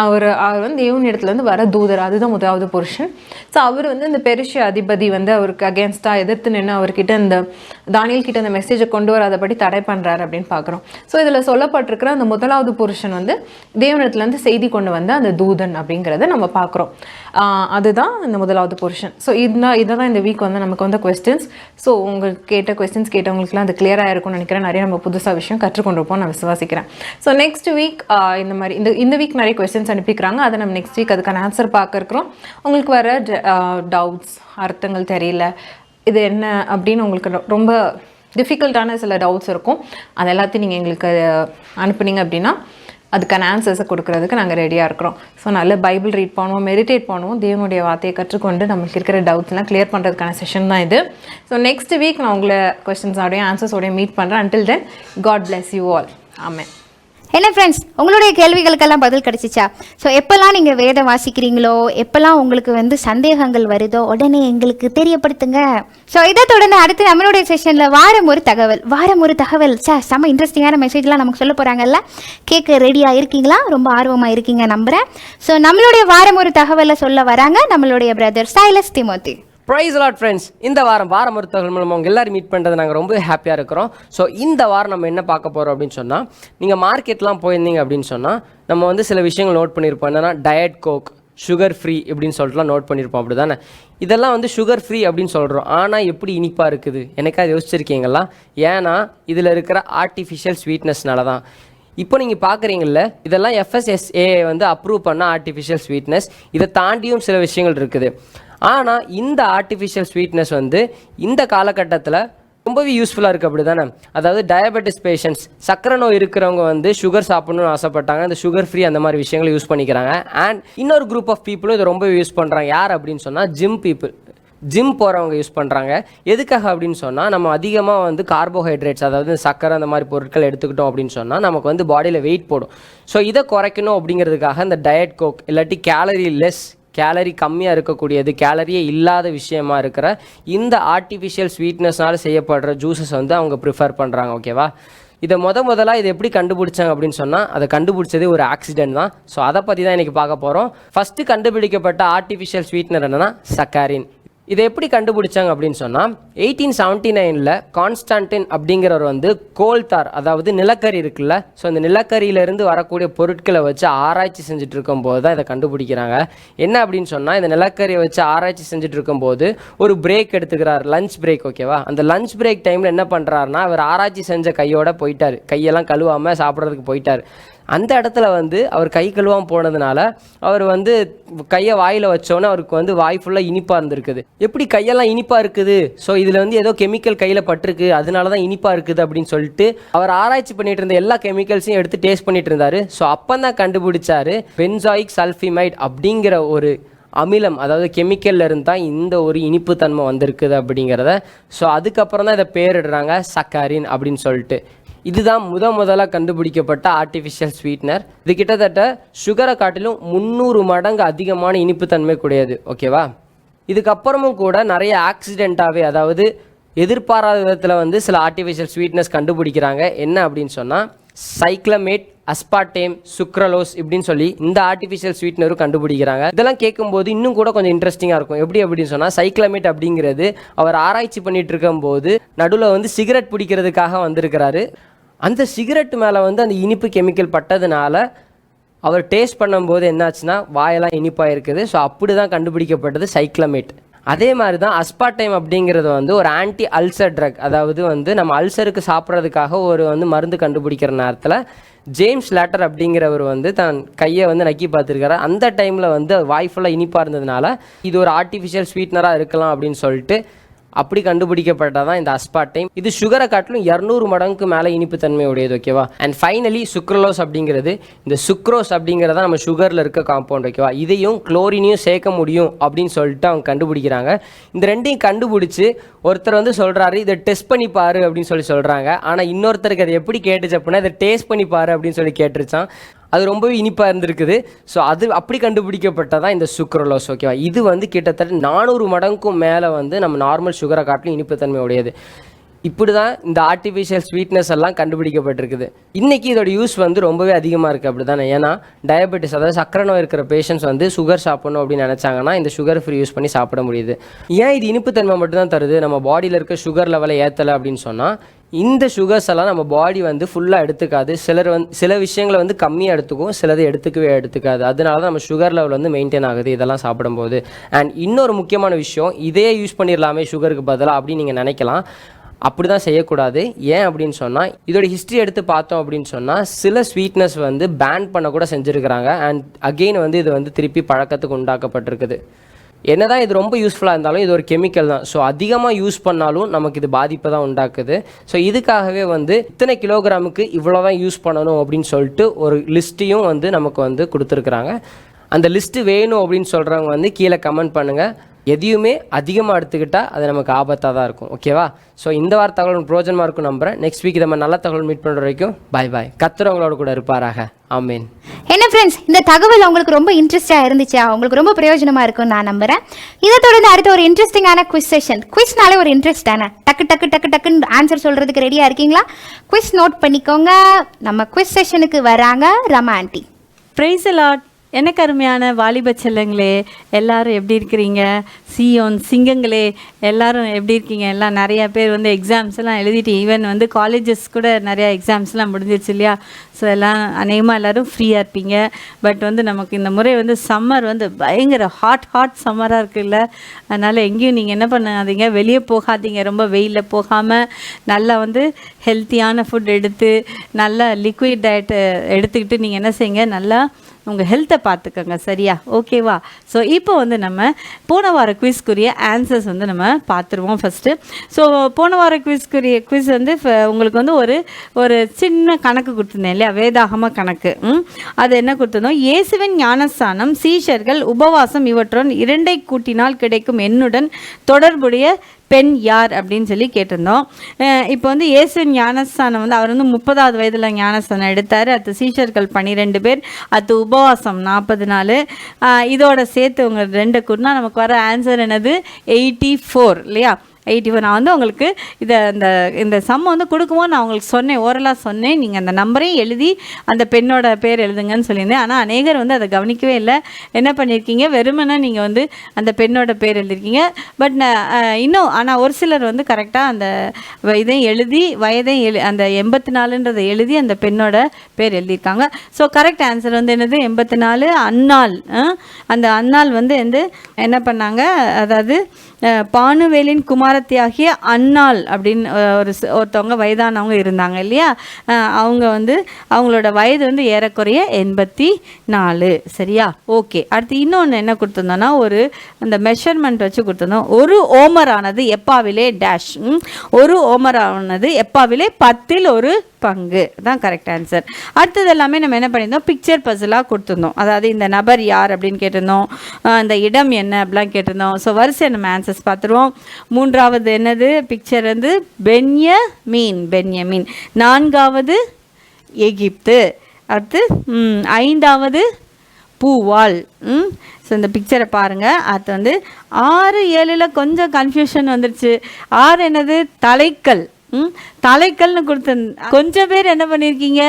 அவர் வந்து தேவன் இடத்துலேருந்து வர தூதர், அதுதான் முதலாவது புருஷன். ஸோ அவர் வந்து இந்த பெருஷிய அதிபதி வந்து அவருக்கு அகேன்ஸ்டாக எதிர்த்து நின்று அவர்கிட்ட இந்த தானியேல் கிட்ட அந்த மெசேஜை கொண்டு வராதபடி தடை பண்ணுறாரு அப்படின்னு பார்க்குறோம். ஸோ இதில் சொல்லப்பட்டிருக்கிற அந்த முதலாவது புருஷன் வந்து தேவனிடத்துலேருந்து செய்தி கொண்டு வந்த அந்த தூதன் அப்படிங்கிறத நம்ம பார்க்குறோம். அதுதான் இந்த முதலாவது புருஷன். ஸோ இதை தான் இந்த வீக் வந்து நமக்கு வந்து கொஸ்டின்ஸ். ஸோ உங்களுக்கு கேட்ட கொஸ்டின்ஸ் கேட்டவங்களுக்குலாம் அது கிளியராக இருக்கும்னு நினைக்கிறேன். நிறைய நம்ம புதுசாக விஷயம் கற்றுக்கொண்டிருப்போம் நான் விசுவாசிக்கிறேன். ஸோ நெக்ஸ்ட் வீக் இந்த மாதிரி இந்த வீக் நிறைய கொஸ்டின்ஸ் அனுப்பிக்கிறாங்க. அதை நம்ம நெக்ஸ்ட் வீக் அதுக்கான ஆன்சர் பார்க்க இருக்கிறோம். உங்களுக்கு வர டவுட்ஸ், அர்த்தங்கள் தெரியல, இது என்ன அப்படின்னு உங்களுக்கு ரொம்ப டிஃபிகல்ட்டான சில டவுட்ஸ் இருக்கும். அது எல்லாத்தையும் நீங்கள் எங்களுக்கு அனுப்புனீங்க அப்படின்னா அதுக்கான ஆன்சர்ஸை கொடுக்கறதுக்கு நாங்கள் ரெடியாக இருக்கிறோம். ஸோ நல்ல பைபிள் ரீட் பண்ணுவோம், மெடிடேட் பண்ணுவோம், தேவனுடைய வார்த்தையை கற்றுக்கொண்டு நமக்கு இருக்கிற டவுட்ஸ்லாம் கிளியர் பண்ணுறதுக்கான செஷன் தான் இது. ஸோ நெக்ஸ்ட் வீக் நான் உங்களை கொஸ்டின்ஸோடையும் ஆன்சர்ஸோடையும் மீட் பண்ணுறேன். Until then God bless you all. Amen. என்ன ஃப்ரெண்ட்ஸ், உங்களுடைய கேள்விகளுக்கெல்லாம் பதில் கிடைச்சிச்சா? ஸோ எப்போல்லாம் நீங்கள் வேதம் வாசிக்கிறீங்களோ, எப்போல்லாம் உங்களுக்கு வந்து சந்தேகங்கள் வருதோ உடனே எங்களுக்கு தெரியப்படுத்துங்க. ஸோ இதை தொடர்ந்து அடுத்து நம்மளுடைய செஷனில் வாரம் ஒரு தகவல் செம்ம இன்ட்ரெஸ்டிங்கான மெசேஜ்லாம் நமக்கு சொல்ல போகிறாங்கல்ல. கேட்க ரெடியாக இருக்கீங்களா? ரொம்ப ஆர்வமாக இருக்கீங்க நம்புகிறேன். ஸோ நம்மளுடைய வாரம் ஒரு தகவலை சொல்ல வராங்க நம்மளுடைய brother Silas Timothy. Praise lord friends. இந்த வாரம் ஒரு தகவல் மூலமாக அவங்க எல்லோரும் மீட் பண்ணுறது நாங்கள் ரொம்ப ஹாப்பியாக இருக்கிறோம். ஸோ இந்த வாரம் நம்ம என்ன பார்க்க போகிறோம் அப்படின்னு சொன்னால், நீங்கள் மார்க்கெட்லாம் போயிருந்தீங்க அப்படின்னு சொன்னால் நம்ம வந்து சில விஷயங்கள் நோட் பண்ணியிருப்போம். என்னென்னா டயட் கோக், சுகர் ஃப்ரீ இப்படின்னு சொல்லிட்டுலாம் நோட் பண்ணியிருப்போம். அப்படி தானே? இதெல்லாம் வந்து சுகர் ஃப்ரீ அப்படின்னு சொல்கிறோம். ஆனால் எப்படி இனிப்பாக இருக்குது எனக்காக யோசிச்சிருக்கீங்களா? ஏன்னா இதில் இருக்கிற ஆர்டிஃபிஷியல் ஸ்வீட்னஸ்னால தான். இப்போ நீங்கள் பார்க்குறீங்கள, இதெல்லாம் FSSAI வந்து அப்ரூவ் பண்ண ஆர்டிஃபிஷியல் ஸ்வீட்னஸ். இதை தாண்டியும் சில விஷயங்கள் இருக்குது. ஆனால் இந்த ஆர்டிஃபிஷியல் ஸ்வீட்னஸ் வந்து இந்த காலகட்டத்தில் ரொம்பவே யூஸ்ஃபுல்லாக இருக்குது. அப்படி தானே? அதாவது டயபெட்டிஸ் பேஷண்ட்ஸ், சக்கரை நோய் இருக்கிறவங்க வந்து சுகர் சாப்பிடணும்னு ஆசைப்பட்டாங்க, இந்த சுகர் ஃப்ரீ அந்த மாதிரி விஷயங்களை யூஸ் பண்ணிக்கிறாங்க. அண்ட் இன்னொரு குரூப் ஆஃப் பீப்புளும் இதை ரொம்ப யூஸ் பண்ணுறாங்க. யார் அப்படின்னு சொன்னால் ஜிம் போகிறவங்க யூஸ் பண்ணுறாங்க. எதுக்காக அப்படின்னு சொன்னால், நம்ம அதிகமாக வந்து கார்போஹைட்ரேட்ஸ், அதாவது சக்கரை அந்த மாதிரி பொருட்கள் எடுத்துக்கிட்டோம் அப்படின்னு சொன்னால் நமக்கு வந்து பாடியில் வெயிட் போடும். ஸோ இதை குறைக்கணும் அப்படிங்கிறதுக்காக இந்த டயட் கோக் இல்லாட்டி கேலரி கம்மியாக இருக்கக்கூடியது, கேலரியே இல்லாத விஷயமா இருக்கிற இந்த ஆர்டிஃபிஷியல் ஸ்வீட்னஸ்னால் செய்யப்படுற ஜூஸஸ் வந்து அவங்க ப்ரிஃபர் பண்ணுறாங்க. ஓகேவா? இதை முதலாக இதை எப்படி கண்டுபிடிச்சாங்க அப்படின்னு சொன்னால், அதை கண்டுபிடிச்சது ஒரு ஆக்சிடென்ட் தான். ஸோ அதை பற்றி தான் இன்றைக்கி பார்க்க போகிறோம். ஃபஸ்ட்டு கண்டுபிடிக்கப்பட்ட ஆர்டிஃபிஷியல் ஸ்வீட்னர் என்னென்னா சக்காரின். இதை எப்படி கண்டுபிடிச்சாங்க அப்படின்னு சொன்னால், 1879 கான்ஸ்டான்டின் அப்படிங்கிறவர் வந்து கோல்தார், அதாவது நிலக்கரி இருக்குல்ல, ஸோ அந்த நிலக்கரியிலேருந்து வரக்கூடிய பொருட்களை வச்சு ஆராய்ச்சி செஞ்சுட்டு இருக்கும்போது தான் இதை கண்டுபிடிக்கிறாங்க. என்ன அப்படின்னு சொன்னால், இந்த நிலக்கரியை வச்சு ஆராய்ச்சி செஞ்சுட்டு இருக்கும்போது ஒரு பிரேக் எடுத்துக்கிறார், லஞ்ச் பிரேக். ஓகேவா? அந்த லஞ்ச் பிரேக் டைமில் என்ன பண்ணுறாருனா, அவர் ஆராய்ச்சி செஞ்ச கையோட போயிட்டார், கையெல்லாம் கழுவாமல் சாப்பிட்றதுக்கு போயிட்டார். அந்த இடத்துல வந்து அவர் கை கழுவாமல் போனதுனால அவர் வந்து கையை வாயில் வச்சோன்னே அவருக்கு வந்து வாய் ஃபுல்லாக இனிப்பாக இருந்திருக்குது. எப்படி கையெல்லாம் இனிப்பாக இருக்குது? ஸோ இதில் வந்து ஏதோ கெமிக்கல் கையில் பட்டிருக்கு, அதனால தான் இனிப்பாக இருக்குது அப்படின்னு சொல்லிட்டு அவர் ஆராய்ச்சி பண்ணிட்டு இருந்த எல்லா கெமிக்கல்ஸையும் எடுத்து டேஸ்ட் பண்ணிட்டு இருந்தார். ஸோ அப்போ தான் கண்டுபிடிச்சார் பென்சாயிக் சல்ஃபிமைட் அப்படிங்கிற ஒரு அமிலம், அதாவது கெமிக்கல்ல இருந்து தான் இந்த ஒரு இனிப்பு தன்மை வந்திருக்குது அப்படிங்கிறத. ஸோ அதுக்கப்புறம் தான் இதை பேரிடுறாங்க சக்காரின் அப்படின்னு சொல்லிட்டு. இதுதான் முதலாக கண்டுபிடிக்கப்பட்ட ஆர்டிஃபிஷியல் ஸ்வீட்னர். இது கிட்டத்தட்ட சுகரை காட்டிலும் 300 மடங்கு அதிகமான இனிப்பு தன்மை கூடியது. ஓகேவா? இதுக்கப்புறமும் கூட நிறைய ஆக்சிடெண்ட்டாகவே, அதாவது எதிர்பாராத விதத்தில் வந்து சில ஆர்டிஃபிஷியல் ஸ்வீட்னஸ் கண்டுபிடிக்கிறாங்க. என்ன அப்படின்னு சொன்னால், சைக்ளமேட், அஸ்பார்டேம், சுக்ரலோஸ் இப்படின்னு சொல்லி இந்த ஆர்டிஃபிஷியல் ஸ்வீட்னரும் கண்டுபிடிக்கிறாங்க. இதெல்லாம் கேட்கும்போது இன்னும் கூட கொஞ்சம் இன்ட்ரெஸ்டிங்காக இருக்கும். எப்படி அப்படின்னு சொன்னால், சைக்ளமேட் அப்படிங்கிறது அவர் ஆராய்ச்சி பண்ணிட்டு இருக்கும்போது நடுவில் வந்து சிகரெட் பிடிக்கிறதுக்காக வந்திருக்கிறாரு. அந்த சிகரெட் மேலே வந்து அந்த இனிப்பு கெமிக்கல் பட்டதுனால அவர் டேஸ்ட் பண்ணும்போது என்னாச்சுன்னா வாயெல்லாம் இனிப்பாக இருக்குது. ஸோ அப்படி தான் கண்டுபிடிக்கப்பட்டது சைக்ளமேட். அதே மாதிரி தான் அஸ்பார்டைம் அப்படிங்கிறது வந்து ஒரு ஆன்டி அல்சர் ட்ரக், அதாவது வந்து நம்ம அல்சருக்கு சாப்பிட்றதுக்காக ஒரு வந்து மருந்து கண்டுபிடிக்கிற நேரத்தில் ஜேம்ஸ் லேட்டர் அப்படிங்கிறவர் வந்து தன் கையை வந்து நக்கி பார்த்துருக்காரு. அந்த டைமில் வந்து வாய் ஃபுல்லாக இனிப்பாக இருந்ததுனால இது ஒரு ஆர்டிஃபிஷியல் ஸ்வீட்னராக இருக்கலாம் அப்படின்னு சொல்லிட்டு அப்படி கண்டுபிடிக்கப்பட்டதான் இந்த அஸ்பார்டைம். இது சுகரை காட்டிலும் 200 மடங்குக்கு மேலே இனிப்பு தன்மை உடையது. ஓகேவா? அண்ட் ஃபைனலி சுக்ரலோஸ் அப்படிங்கிறது, இந்த சுக்ரோஸ் அப்படிங்கிறத நம்ம சுகரில் இருக்க காம்பவுண்ட். ஓகேவா? இதையும் குளோரினையும் சேர்க்க முடியும் அப்படின்னு சொல்லிட்டு அவங்க கண்டுபிடிக்கிறாங்க. இந்த ரெண்டையும் கண்டுபிடிச்சி ஒருத்தர் வந்து சொல்கிறாரு, இதை டெஸ்ட் பண்ணி பாரு அப்படின்னு சொல்கிறாங்க. ஆனால் இன்னொருத்தருக்கு அதை எப்படி கேட்டுச்சு அப்படின்னா, இதை டேஸ்ட் பண்ணி பாரு அப்படின்னு சொல்லி கேட்டுருச்சான். அது ரொம்பவே இனிப்பாக இருந்திருக்குது. ஸோ அது அப்படி கண்டுபிடிக்கப்பட்டதான் இந்த சுக்ரலோஸ். ஓகேவா? இது வந்து கிட்டத்தட்ட 400 மடங்குக்கும் மேலே வந்து நம்ம நார்மல் சுகரை காட்டிலும் இனிப்பு தன்மை உடையது. இப்படி தான் இந்த ஆர்டிஃபிஷியல் ஸ்வீட்னஸ் எல்லாம் கண்டுபிடிக்கப்பட்டிருக்குது. இன்றைக்கி இதோட யூஸ் வந்து ரொம்பவே அதிகமாக இருக்குது அப்படி தானே. ஏன்னா டயபெட்டிஸ், அதாவது சக்கரை நோய் இருக்கிற பேஷண்ட்ஸ் வந்து சுகர் சாப்பிடணும் அப்படின்னு நினச்சாங்கன்னா இந்த சுகர் ஃப்ரீ யூஸ் பண்ணி சாப்பிட முடியுது. ஏன் இது இனிப்புத்தன்மை மட்டும்தான் தருது, நம்ம பாடியில் இருக்க சுகர் லெவலை ஏற்றலை அப்படின்னு சொன்னால், இந்த சுகர்ஸ் எல்லாம் நம்ம பாடி வந்து ஃபுல்லாக எடுத்துக்காது. சில விஷயங்களை வந்து கம்மியாக எடுத்துக்கும், சிலது எடுத்துக்காது. அதனால தான் நம்ம சுகர் லெவல் வந்து மெயின்டைன் ஆகுது இதெல்லாம் சாப்பிடும்போது. அண்ட் இன்னொரு முக்கியமான விஷயம், இதே யூஸ் பண்ணிடலாமே சுகருக்கு பதிலாக அப்படின்னு நீங்கள் நினைக்கலாம். அப்படி தான் செய்யக்கூடாது. ஏன் அப்படின்னு சொன்னால், இதோட ஹிஸ்ட்ரி எடுத்து பார்த்தோம் அப்படின்னு சொன்னால் சில ஸ்வீட்னஸ் வந்து பேன் பண்ண கூட செஞ்சுருக்கிறாங்க. அண்ட் அகெயின் வந்து இது வந்து திருப்பி பழக்கத்துக்கு உண்டாக்கப்பட்டிருக்குது. என்னதான் இது ரொம்ப யூஸ்ஃபுல்லாக இருந்தாலும் இது ஒரு கெமிக்கல் தான். ஸோ அதிகமாக யூஸ் பண்ணாலும் நமக்கு இது பாதிப்பை தான் உண்டாக்குது. ஸோ இதுக்காகவே வந்து இத்தனை கிலோகிராமுக்கு இவ்வளோ தான் யூஸ் பண்ணணும் அப்படின்னு சொல்லிட்டு ஒரு லிஸ்ட்டையும் வந்து நமக்கு வந்து கொடுத்துருக்குறாங்க. அந்த லிஸ்ட்டு வேணும் அப்படின்னு சொல்கிறவங்க வந்து கீழே கமெண்ட் பண்ணுங்கள். எதையுமே அதிகமாக எடுத்துக்கிட்டால் அது நமக்கு ஆபத்தாக தான் இருக்கும். ஓகேவா? ஸோ இந்த வார தகவல் பிரயோஜனமாக இருக்கும் நம்புகிறேன். நெக்ஸ்ட் வீக் நம்ம நல்ல தகவல் மீட் பண்ணுற வரைக்கும் பாய். கத்துறவங்களோட கூட இருப்பாராக. ஆமீன். என்ன ஃப்ரெண்ட்ஸ், இந்த தகவல் உங்களுக்கு ரொம்ப இன்ட்ரெஸ்டாக இருந்துச்சா? உங்களுக்கு ரொம்ப பிரயோஜனமாக இருக்கும்னு நான் நம்புகிறேன். இதை தொடர்ந்து அடுத்த ஒரு இன்ட்ரெஸ்டிங்கான குவிஸ் செஷன். குவிஸ்னாலே ஒரு இன்ட்ரெஸ்ட் தானே. டக்குன்னு ஆன்சர் சொல்கிறதுக்கு ரெடியாக இருக்கீங்களா? குவிஸ் நோட் பண்ணிக்கோங்க. நம்ம குவிஸ் செஷனுக்கு வராங்க ரமா ஆண்டி. Price Lord. எனக்கு அருமையான வாலிப செல்லங்களே, எல்லாரும் எப்படி இருக்கிறீங்க? சிங்கங்களே எல்லாரும் எப்படி இருக்கீங்க? எல்லாம் நிறையா பேர் வந்து எக்ஸாம்ஸ்லாம் எழுதிட்டு, ஈவன் வந்து காலேஜஸ் கூட நிறையா எக்ஸாம்ஸ்லாம் முடிஞ்சிருச்சு இல்லையா? ஸோ எல்லாம் அநேகமாக எல்லோரும் ஃப்ரீயாக இருப்பீங்க. பட் வந்து நமக்கு இந்த முறை வந்து சம்மர் வந்து பயங்கர ஹாட் சம்மராக இருக்குல்ல. அதனால் எங்கேயும் நீங்கள் என்ன பண்ணாதீங்க, வெளியே போகாதீங்க. ரொம்ப வெயிலில் போகாமல் நல்லா வந்து ஹெல்த்தியான ஃபுட் எடுத்து, நல்லா லிக்விட் டயட்டை எடுத்துக்கிட்டு நீங்கள் என்ன செய்யுங்க, நல்லா உங்கள் ஹெல்த்தை பார்த்துக்கோங்க. சரியா? ஓகேவா? ஸோ இப்போ வந்து நம்ம போன வார குவிஸ்க்குரிய ஆன்சர்ஸ் வந்து நம்ம பார்த்துருவோம் ஃபஸ்ட்டு. ஸோ போன வார குவிஸ் வந்து உங்களுக்கு வந்து ஒரு சின்ன கணக்கு கொடுத்துருந்தேன் இல்லையா? வேதாகம கணக்கு. அது என்ன கொடுத்துருந்தோம்? இயேசுவின் ஞானஸ்தானம், சீஷர்கள், உபவாசம் இவற்றுடன் 2 கூட்டினால் கிடைக்கும் எண்ணுடன் தொடர்புடைய பெண் யார் அப்படின்னு சொல்லி கேட்டிருந்தோம். இப்போ வந்து இயேசுவின் ஞானஸ்தானம் வந்து அவர் வந்து 30வது வயதில் ஞானஸ்தானம் எடுத்தார். அடுத்து சீஷர்கள் 12 பேர், அடுத்து உபவாசம் 40 நாள். இதோட சேர்த்து உங்க 2 கூட்டினா நமக்கு வர ஆன்சர் என்னது? 84 இல்லையா? 84. நான் வந்து உங்களுக்கு இந்த சம் வந்து கொடுக்கும்போது நான் உங்களுக்கு சொன்னேன், ஓரலாக சொன்னேன், நீங்கள் அந்த நம்பரையும் எழுதி அந்த பெண்ணோட பேர் எழுதுங்கன்னு சொல்லியிருந்தேன். ஆனால் அநேகர் வந்து அதை கவனிக்கவே இல்லை. என்ன பண்ணியிருக்கீங்க, வெறுமனே நீங்கள் வந்து அந்த பெண்ணோட பேர் எழுதியிருக்கீங்க. பட் இன்னும் ஆனால் ஒரு சிலர் வந்து கரெக்டாக அந்த இதையும் எழுதி வயதையும் அந்த 84ன்றதை எழுதி அந்த பெண்ணோட பேர் எழுதியிருக்காங்க. ஸோ கரெக்ட் ஆன்சர் வந்து என்னது? 84. அன்னாள். அந்த அன்னாள் வந்து என்ன பண்ணாங்க, அதாவது பானுவேலின் குமாரத்தியாகிய அன்னாள் அப்படின்னு ஒருத்தவங்க வயதானவங்க இருந்தாங்க இல்லையா? அவங்க வந்து அவங்களோட வயது வந்து ஏறக்குறைய 84. சரியா? ஓகே. அடுத்து இன்னொன்று என்ன கொடுத்துருந்தோன்னா, அந்த மெஷர்மெண்ட் வச்சு கொடுத்துருந்தோம். ஒரு ஓமரானது எப்பாவிலே டேஷ். ஒரு ஓமரானது எப்பாவிலே 10ல் 1 பங்கு தான் கரெக்ட் ஆன்சர். அடுத்தது எல்லாமே நம்ம என்ன பண்ணியிருந்தோம்? பிக்சர் பசிலாக கொடுத்துருந்தோம். அதாவது இந்த நபர் யார் அப்படின்னு கேட்டிருந்தோம், இந்த இடம் என்ன அப்படிலாம் கேட்டிருந்தோம். ஸோ வரிசை நம்ம ஆன்சர்ஸ் பார்த்துருவோம். 3வது என்னது? பிக்சர் வந்து பென்யமீன். 4வது எகிப்து. அடுத்து 5வது பூவால். ஸோ இந்த பிக்சரை பாருங்கள். அடுத்து வந்து 6, 7ல் கொஞ்சம் கன்ஃபியூஷன் வந்துருச்சு. 6 என்னது? தலைக்கல். தலைக்கல்னு கொடுத்து கொஞ்சம் பேர் என்ன பண்ணியிருக்கீங்க,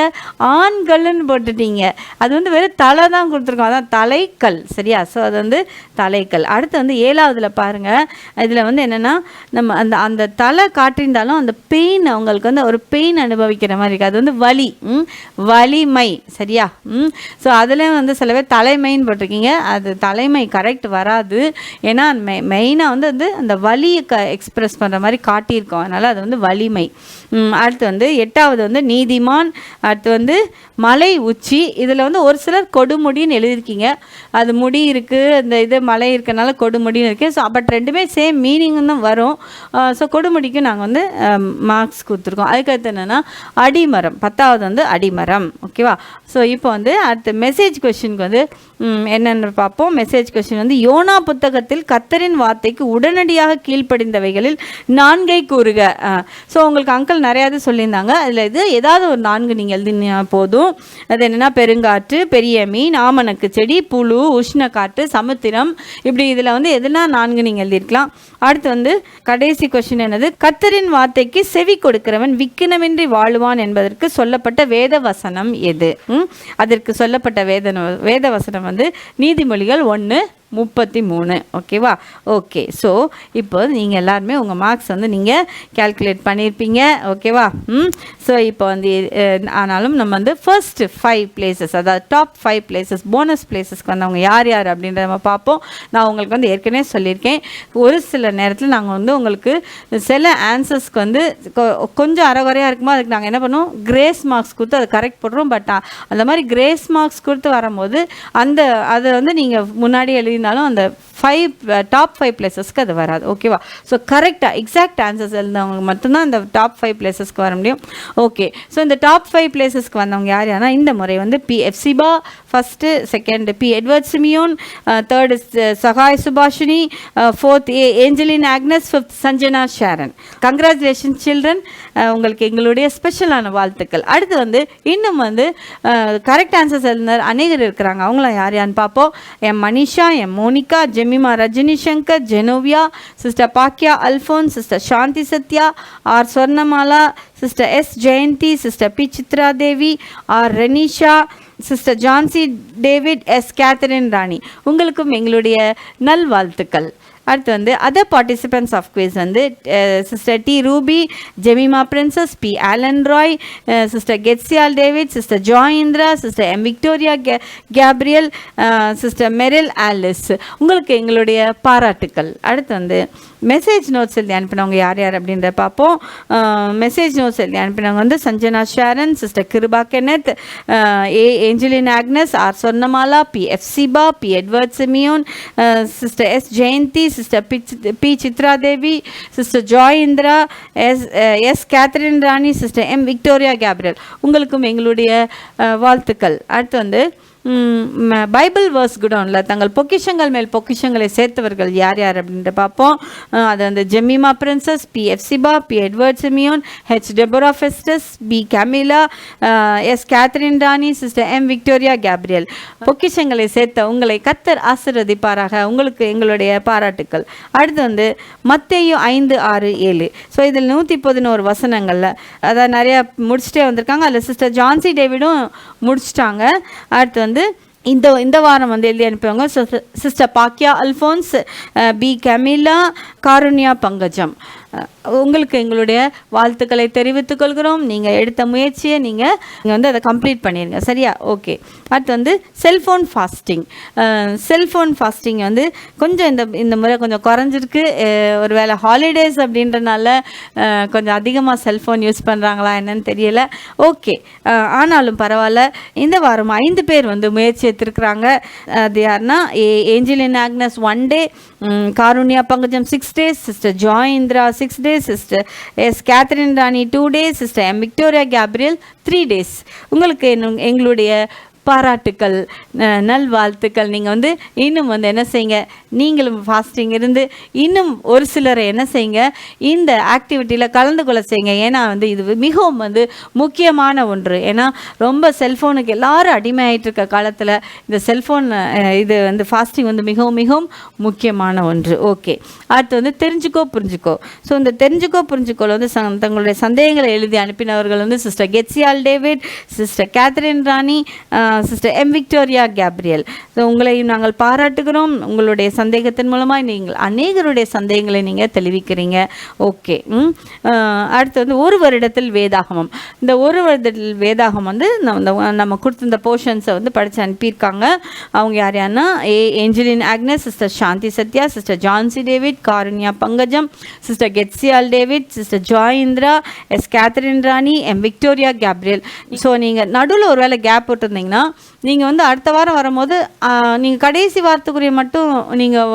ஆண்கள்னு போட்டுட்டீங்க. அது வந்து வெறும் தலை தான் கொடுத்துருக்கோம், அதான் தலைக்கல். சரியா? ஸோ அது வந்து தலைக்கல். அடுத்து வந்து 7வதுல பாருங்கள். இதில் வந்து என்னென்னா, நம்ம அந்த தலை காட்டியிருந்தாலும் அந்த பெயின், அவங்களுக்கு வந்து ஒரு பெயின் அனுபவிக்கிற மாதிரி இருக்குது. அது வந்து வலி, வலிமை. சரியா? ஸோ அதில் வந்து சில பேர் தலைமைன்னு போட்டிருக்கீங்க. அது தலைமை கரெக்ட் வராது. ஏன்னா மெயினாக வந்து அந்த வலியை எக்ஸ்பிரஸ் பண்ணுற மாதிரி காட்டியிருக்கோம். அதனால் அது வந்து வலிமை. அடுத்து வந்து 8வது வந்து நீதிமான். அடுத்து வந்து மலை உச்சி. இதில் வந்து ஒரு சிலர் கொடுமுடின்னு எழுதியிருக்கீங்க. அது முடி இருக்குது, அந்த இது மலை இருக்கனால கொடுமுடின்னு இருக்குது. ஸோ அப்போ ரெண்டுமே சேம் மீனிங் தான் வரும். ஸோ கொடுமுடிக்கும் நாங்கள் வந்து மார்க்ஸ் கொடுத்துருக்கோம். அதுக்கடுத்து என்னென்னா அடிமரம். 10வது வந்து அடிமரம். ஓகேவா? ஸோ இப்போ வந்து அடுத்த மெசேஜ் கொஸ்டினுக்கு வந்து என்னென்னு பார்ப்போம். மெசேஜ் கொஸ்டின் வந்து யோனா புத்தகத்தில் கர்த்தரின் வார்த்தைக்கு உடனடியாக கீழ்ப்படிந்தவைகளில் 4 கூறுக. ஸோ ஸோ உங்களுக்கு அங்கிள் நிறையாது சொல்லியிருந்தாங்க. அதில் இது ஏதாவது ஒரு 4 நீங்கள் எழுதினா போதும். அது என்னென்னா பெருங்காற்று, பெரிய மீன், ஆமணக்கு செடி, புழு, உஷ்ண காற்று, சமுத்திரம், இப்படி இதில் வந்து எதுனா 4 நீங்கள் எழுதியிருக்கலாம். அடுத்து வந்து கடைசி கொஸ்டின் என்னது, கர்த்தரின் வார்த்தைக்கு செவி கொடுக்கிறவன் விக்கினமின்றி வாழுவான் என்பதற்கு சொல்லப்பட்ட வேத வசனம் எது? அதற்கு சொல்லப்பட்ட வேத வசனம் வந்து நீதிமொழிகள் 1:33. ஓகேவா? ஓகே. ஸோ இப்போ நீங்கள் எல்லாருமே உங்கள் மார்க்ஸ் வந்து நீங்கள் கேல்குலேட் பண்ணியிருப்பீங்க. ஓகேவா? ஸோ இப்போ வந்து ஆனாலும் நம்ம வந்து ஃபர்ஸ்ட் 5 பிளேசஸ், அதாவது டாப் 5 பிளேசஸ், போனஸ் பிளேசஸ்க்கு வந்தவங்க யார் யார் அப்படின்றத நம்ம பார்ப்போம். நான் உங்களுக்கு வந்து ஏற்கனவே சொல்லியிருக்கேன், ஒரு சில நேரத்தில் நாங்கள் வந்து உங்களுக்கு சில ஆன்சர்ஸ்க்கு வந்து கொஞ்சம் அரைகுறையாக இருக்குமோ அதுக்கு நாங்கள் என்ன பண்ணுவோம், கிரேஸ் மார்க்ஸ் கொடுத்து அதை கரெக்ட் பண்ணுறோம். பட் அந்த மாதிரி கிரேஸ் மார்க்ஸ் கொடுத்து வரும்போது அதை வந்து நீங்கள் முன்னாடி எழுதினாலும் அந்த டாப் 5 பிளேசஸ்க்கு அது வராது. ஓகேவா? ஸோ கரெக்டாக எக்ஸாக்ட் ஆன்சர்ஸ் எழுந்தவங்க மட்டும்தான் இந்த டாப் 5 பிளேசஸ்க்கு வர முடியும். ஓகே. ஸோ இந்த டாப் 5 பிளேசஸ்க்கு வந்தவங்க யார் யாருன்னா, இந்த முறை வந்து P Ephzibah first, second P Edward Simeon, third Sagai Subashini, fourth Angeline Agnes, fifth Sanjana Sharon. Congratulation children, உங்களுக்கு எங்களுடைய ஸ்பெஷலான வாழ்த்துக்கள். அடுத்து வந்து இன்னும் வந்து கரெக்ட் ஆன்சர்ஸ் எழுதினார் அநேகர் இருக்கிறாங்க. அவங்களாம் யார் யாருன்னு பார்ப்போம். M Manisha, M Monica, Jemima Rajini Shankar, Jenovia, sister பாக்கியா Alphonse, sister Shanthi Sathya, R Swarnamala, sister S Jayanthi, sister P Chitra Devi, R Renisha, sister Jhansi David, S Catherine Rani. உங்களுக்கும் எங்களுடைய நல்வாழ்த்துக்கள். அடுத்து வந்து அதர் பார்ட்டிசிபென்ட்ஸ் ஆஃப் குவிஸ் வந்து sister D Ruby, Jemima Princess, P Alan Roy, sister Keziah David, sister Joy Indira, sister M Victoria Gabriel, sister Meryl Alice. உங்களுக்கு எங்களுடைய பாராட்டுக்கள். அடுத்து வந்து மெசேஜ் நோட்ஸ் எழுதி அனுப்பினவங்க யார் யார் அப்படின்றத பார்ப்போம். மெசேஜ் நோட்ஸ் எழுதி அனுப்பினவங்க வந்து Sanjana Sharon, sister Kiruba Kenneth, Angeline Agnes, R Sornamala, P Ephzibah, P Edward Simeon, sister S Jayanthi, sister P Chitra Devi, sister Joy Indira, S Catherine Rani, sister M Victoria Gabriel. உங்களுக்கும் எங்களுடைய வாழ்த்துக்கள். அடுத்து வந்து பைபிள் வேர்ஸ் குடோனில் தங்கள் பொக்கிஷங்கள் மேல் பொக்கிஷங்களை சேர்த்தவர்கள் யார் யார் அப்படின்ட்டு பார்ப்போம். அது வந்து Jemima Princess, P Ephzibah, P Edward Simeon, H Deborah Festus, P Camilla, S Catherine Rani, sister M Victoria Gabriel. பொக்கிஷங்களை சேர்த்த உங்களை கர்த்தர் ஆசீர்வதிப்பாராக. உங்களுக்கு எங்களுடைய பாராட்டுக்கள். அடுத்து வந்து மத்தேயு 5:6-7. ஸோ இதில் 111 வசனங்களில் அதாவது நிறையா முடிச்சுட்டே வந்திருக்காங்க. அதில் சிஸ்டர் ஜான்சி டேவிடும் முடிச்சிட்டாங்க. அடுத்து வந்து இந்த வாரம் வந்து எழுதி அனுப்புவாங்க சிஸ்டர் பாக்கியா அல்ஃபோன்ஸ், பி கமிலா, காருண்யா பங்கஜம். உங்களுக்கு எங்களுடைய வாழ்த்துக்களை தெரிவித்துக் கொள்கிறோம். நீங்கள் எடுத்த முயற்சியை நீங்கள் வந்து அதை கம்ப்ளீட் பண்ணிடுங்க. சரியா? ஓகே. அடுத்து வந்து செல்ஃபோன் ஃபாஸ்டிங் வந்து கொஞ்சம் இந்த முறை கொஞ்சம் குறைஞ்சிருக்கு. ஒரு வேளை ஹாலிடேஸ் அப்படின்றனால கொஞ்சம் அதிகமாக செல்ஃபோன் யூஸ் பண்ணுறாங்களா என்னன்னு தெரியல. ஓகே. ஆனாலும் பரவாயில்ல. இந்த வாரம் 5 பேர் வந்து முயற்சி எடுத்துருக்குறாங்க. அது யாருன்னா Angeline Agnes 1 day, Karunya Pankajam 6 days, sister Joy Indira 6 days, sister S Catherine Rani 2 days, sister M Victoria Gabriel 3 days. உங்களுக்கு எங்களுடைய பாராட்டுக்கள், நல்வாழ்த்துக்கள். நீங்கள் வந்து இன்னும் வந்து என்ன செய்யுங்க, நீங்களும் ஃபாஸ்டிங் இருந்து இன்னும் ஒரு சிலரை என்ன செய்யுங்க, இந்த ஆக்டிவிட்டியில் கலந்து கொள்ள செய்யுங்க. ஏன்னா வந்து இது மிகவும் வந்து முக்கியமான ஒன்று. ஏன்னா ரொம்ப செல்ஃபோனுக்கு எல்லாரும் அடிமையாயிட்டு இருக்க காலத்தில் இந்த செல்ஃபோன் இது வந்து ஃபாஸ்டிங் வந்து மிகவும் மிகவும் முக்கியமான ஒன்று. ஓகே. அடுத்து வந்து தெரிஞ்சுக்கோ புரிஞ்சுக்கோ. ஸோ இந்த தெரிஞ்சுக்கோ புரிஞ்சுக்கோல வந்து தங்களுடைய சந்தேகங்களை எழுதி அனுப்பினவர்கள் வந்து sister Keziah David, sister Catherine Rani, sister M Victoria Gabriel. So உங்களையும் நாங்கள் பாராட்டுகிறோம். உங்களுடைய சந்தேகத்தின் மூலமாக நீங்கள் அநேகருடைய சந்தேகங்களை நீங்கள் தெளிவிக்கிறீங்க. ஓகே. அடுத்து வந்து ஒரு வருடத்தில் வேதாகமம். இந்த ஒரு வருடத்தில் வேதாகமம் வந்து நம்ம கொடுத்த இந்த போர்ஷன்ஸை வந்து படித்து அனுப்பியிருக்காங்க. அவங்க யார் யாருன்னா Angeline Agnes, sister Shanthi Sathya, sister Jhansi David, Karunya Pankajam, sister Keziah David, sister Joy Indira, S Catherine Rani, M Victoria Gabriel. So நீங்கள் நடுவில் ஒரு வேளை கேப் போட்டிருந்தீங்கன்னா நீங்கள் வந்து அடுத்த வாரம் வரும்போது நீங்கள் கடைசி வாரத்துக்குரிய மட்டும் நீங்கள்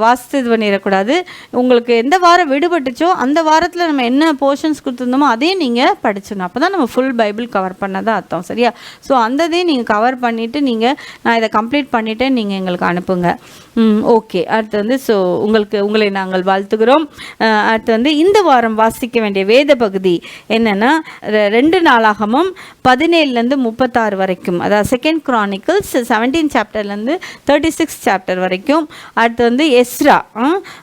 வாசித்து இது பண்ணிடக்கூடாது. உங்களுக்கு எந்த வாரம் விடுபட்டுச்சோ அந்த வாரத்தில் நம்ம என்ன போர்ஷன்ஸ் கொடுத்துருந்தோமோ அதையும் நீங்கள் படிச்சிடணும். அப்போ தான் நம்ம ஃபுல் பைபிள் கவர் பண்ணதான் அர்த்தம். சரியா? ஸோ அந்ததையும் நீங்கள் கவர் பண்ணிவிட்டு நீங்கள் நான் இதை கம்ப்ளீட் பண்ணிவிட்டு நீங்கள் எங்களுக்கு அனுப்புங்க. ஓகே. அடுத்து வந்து ஸோ உங்களை நாங்கள் வாழ்த்துகிறோம். அடுத்து வந்து இந்த வாரம் வாசிக்க வேண்டிய வேத பகுதி என்னென்னா 2 நாளாகமும் 17லேருந்து 36 வரைக்கும், அதாவது 2 Chronicles 17 சாப்டர்லேருந்து 36 சாப்டர் வரைக்கும். அடுத்து வந்து எஸ்ரா,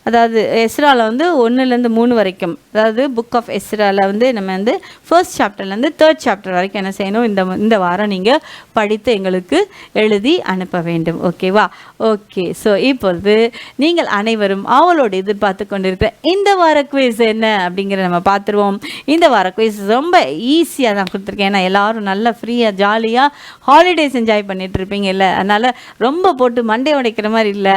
அதாவது எஸ்ராவில் வந்து 1லேருந்து 3 வரைக்கும், அதாவது புக் ஆஃப் எஸ்ராவில் வந்து நம்ம வந்து 1st சாப்டர்லேருந்து 3rd சாப்டர் வரைக்கும் என்ன செய்யணும், இந்த வாரம் நீங்கள் படித்து எங்களுக்கு எழுதி அனுப்ப வேண்டும். ஓகேவா? ஓகே. ஸோ இப்பொழுது நீங்கள் அனைவரும் அவளோடு எதிர்பார்த்து கொண்டிருக்கிற இந்த வார குவிஸ் என்ன அப்படிங்கிறத நம்ம பார்த்துருவோம். இந்த வார குவிஸ் ரொம்ப ஈஸியாக தான் கொடுத்துருக்கேன். ஏன்னா எல்லாரும் நல்லா ஃப்ரீயாக ஜாலியாக ஹாலிடேஸ் என்ஜாய் பண்ணிட்டு இருப்பீங்க இல்லை, அதனால் ரொம்ப போட்டு மண்டே உடைக்கிற மாதிரி இல்லை,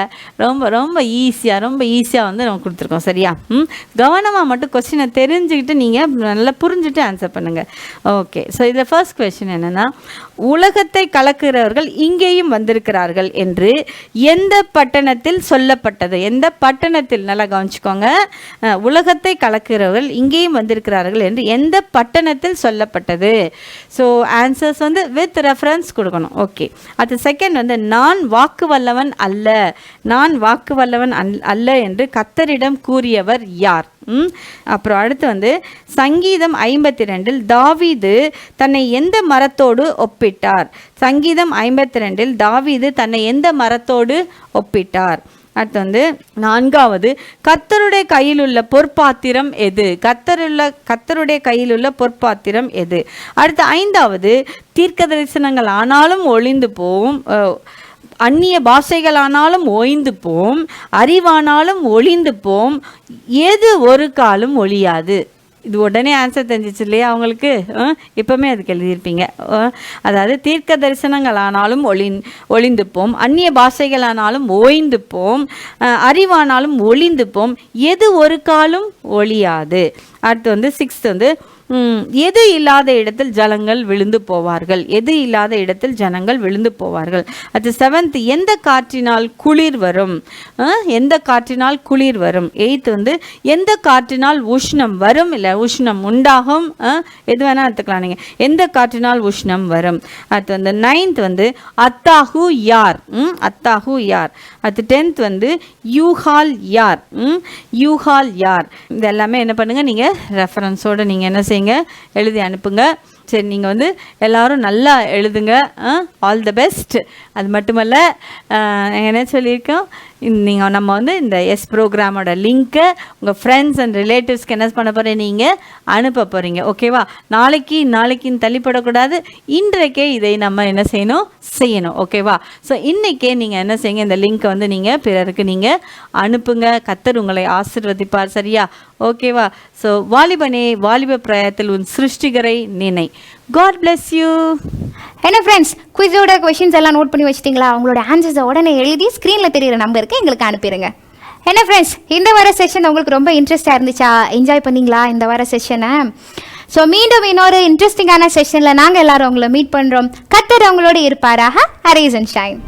ரொம்ப ஈஸியாக வந்து நம்ம கொடுத்துருக்கோம். சரியா? கவனமாக மட்டும் கொஸ்டினை தெரிஞ்சுக்கிட்டு நீங்கள் நல்லா புரிஞ்சுட்டு ஆன்சர் பண்ணுங்கள். ஓகே. ஸோ இதில் ஃபர்ஸ்ட் கொஸ்டின் என்னென்னா, உலகத்தை கலக்கிறவர்கள் இங்கேயும் வந்திருக்கிறார்கள் என்று எந்த பட்டணத்தில் சொல்லப்பட்டது? எந்த பட்டணத்தில், நல்லா கவனிச்சுக்கோங்க, உலகத்தை கலக்கிறவர்கள் இங்கேயும் வந்திருக்கிறார்கள் என்று எந்த பட்டணத்தில் சொல்லப்பட்டது? ஸோ ஆன்சர்ஸ் வந்து வித் ரெஃபரன்ஸ் கொடுக்கணும். ஓகே. அது செகண்ட் வந்து நான் வாக்கு வல்லவன் அல்ல என்று கர்த்தரிடம் கூறியவர் யார்? அப்புறம் அடுத்து வந்து சங்கீதம் 52 தாவீது தன்னை எந்த மரத்தோடு ஒப்பிட்டார்? சங்கீதம் 52 தாவீது தன்னை எந்த மரத்தோடு ஒப்பிட்டார்? அடுத்து வந்து 4வது கர்த்தருடைய கையில் உள்ள பொற்பாத்திரம் எது? கர்த்தருடைய கையில் உள்ள பொற்பாத்திரம் எது? அடுத்து 5வது தீர்க்க தரிசனங்கள் ஆனாலும் ஒளிந்து போகும், அந்நிய பாஷைகளானாலும் ஓய்ந்து போம், அறிவானாலும் ஒளிந்து போம், எது ஒரு காலும் ஒழியாது? இது உடனே ஆன்சர் தெரிஞ்சிச்சு இல்லையா அவங்களுக்கு? இப்போவுமே அதுக்கு எழுதியிருப்பீங்க. அதாவது தீர்க்க தரிசனங்கள் ஆனாலும் ஒளிந்து போம், அந்நிய பாஷைகளானாலும் ஓய்ந்து போம், அறிவானாலும் ஒளிந்து போம், எது ஒரு காலும் ஒழியாது. அடுத்து வந்து 6th வந்து எது இல்லாத இடத்தில் ஜனங்கள் விழுந்து போவார்கள்? எது இல்லாத இடத்தில் ஜனங்கள் விழுந்து போவார்கள். அது 7th எந்த காற்றினால் குளிர் வரும்? எந்த காற்றினால் குளிர் வரும். 8th வந்து எந்த காற்றினால் உஷ்ணம் வரும், இல்லை உஷ்ணம் உண்டாகும், எது வேணால் எடுத்துக்கலாம் நீங்கள், எந்த காற்றினால் உஷ்ணம் வரும். அது வந்து 9th வந்து அத்தாஹு யார்? அத்தாஹு யார். அது 10th வந்து யூஹால் யார்? யூஹால் யார். இது எல்லாமே என்ன பண்ணுங்கள், நீங்கள் ரெஃபரன்ஸோடு நீங்கள் என்ன எழுதி அனுப்புங்க. சரி, நீங்கள் வந்து எல்லோரும் நல்லா எழுதுங்க. All the best. அது மட்டுமல்ல, என்ன சொல்லியிருக்கோம், நம்ம வந்து இந்த ப்ரோக்ராமோட லிங்க்கை உங்கள் ஃப்ரெண்ட்ஸ் அண்ட் ரிலேட்டிவ்ஸ்க்கு என்ன பண்ண போகிறேன், நீங்கள் அனுப்ப போகிறீங்க. ஓகேவா? நாளைக்குன்னு தள்ளிப்படக்கூடாது, இன்றைக்கே இதை நம்ம என்ன செய்யணும். ஓகேவா? ஸோ இன்றைக்கே நீங்கள் என்ன செய்யுங்க, இந்த லிங்க்கை வந்து நீங்கள் பிறருக்கு நீங்கள் அனுப்புங்க. கர்த்தர் உங்களை ஆசீர்வதிப்பார். சரியா? ஓகேவா? ஸோ வாலிபனே, வாலிப பிராயத்தில் உன் சிருஷ்டிகரை நினை. God bless you. என்ன ஃப்ரெண்ட்ஸ், குவிஸோட கொஷின்ஸ் எல்லாம் நோட் பண்ணி வச்சிட்டிங்களா? உங்களோட ஆன்சர்ஸை உடனே எழுதி ஸ்க்ரீனில் தெரியுற நம்பருக்கு எங்களுக்கு அனுப்பிடுங்க. என்ன ஃப்ரெண்ட்ஸ், இந்த வார செஷன் உங்களுக்கு ரொம்ப இன்ட்ரெஸ்டாக இருந்துச்சா? என்ஜாய் பண்ணிங்களா இந்த வார செஷனை? ஸோ மீண்டும் இன்னொரு இன்ட்ரெஸ்டிங்கான செஷனில் நாங்கள் எல்லாரும் உங்களை மீட் பண்ணுறோம். கர்த்தர் உங்களோட இருப்பாராக. Arrays and shine.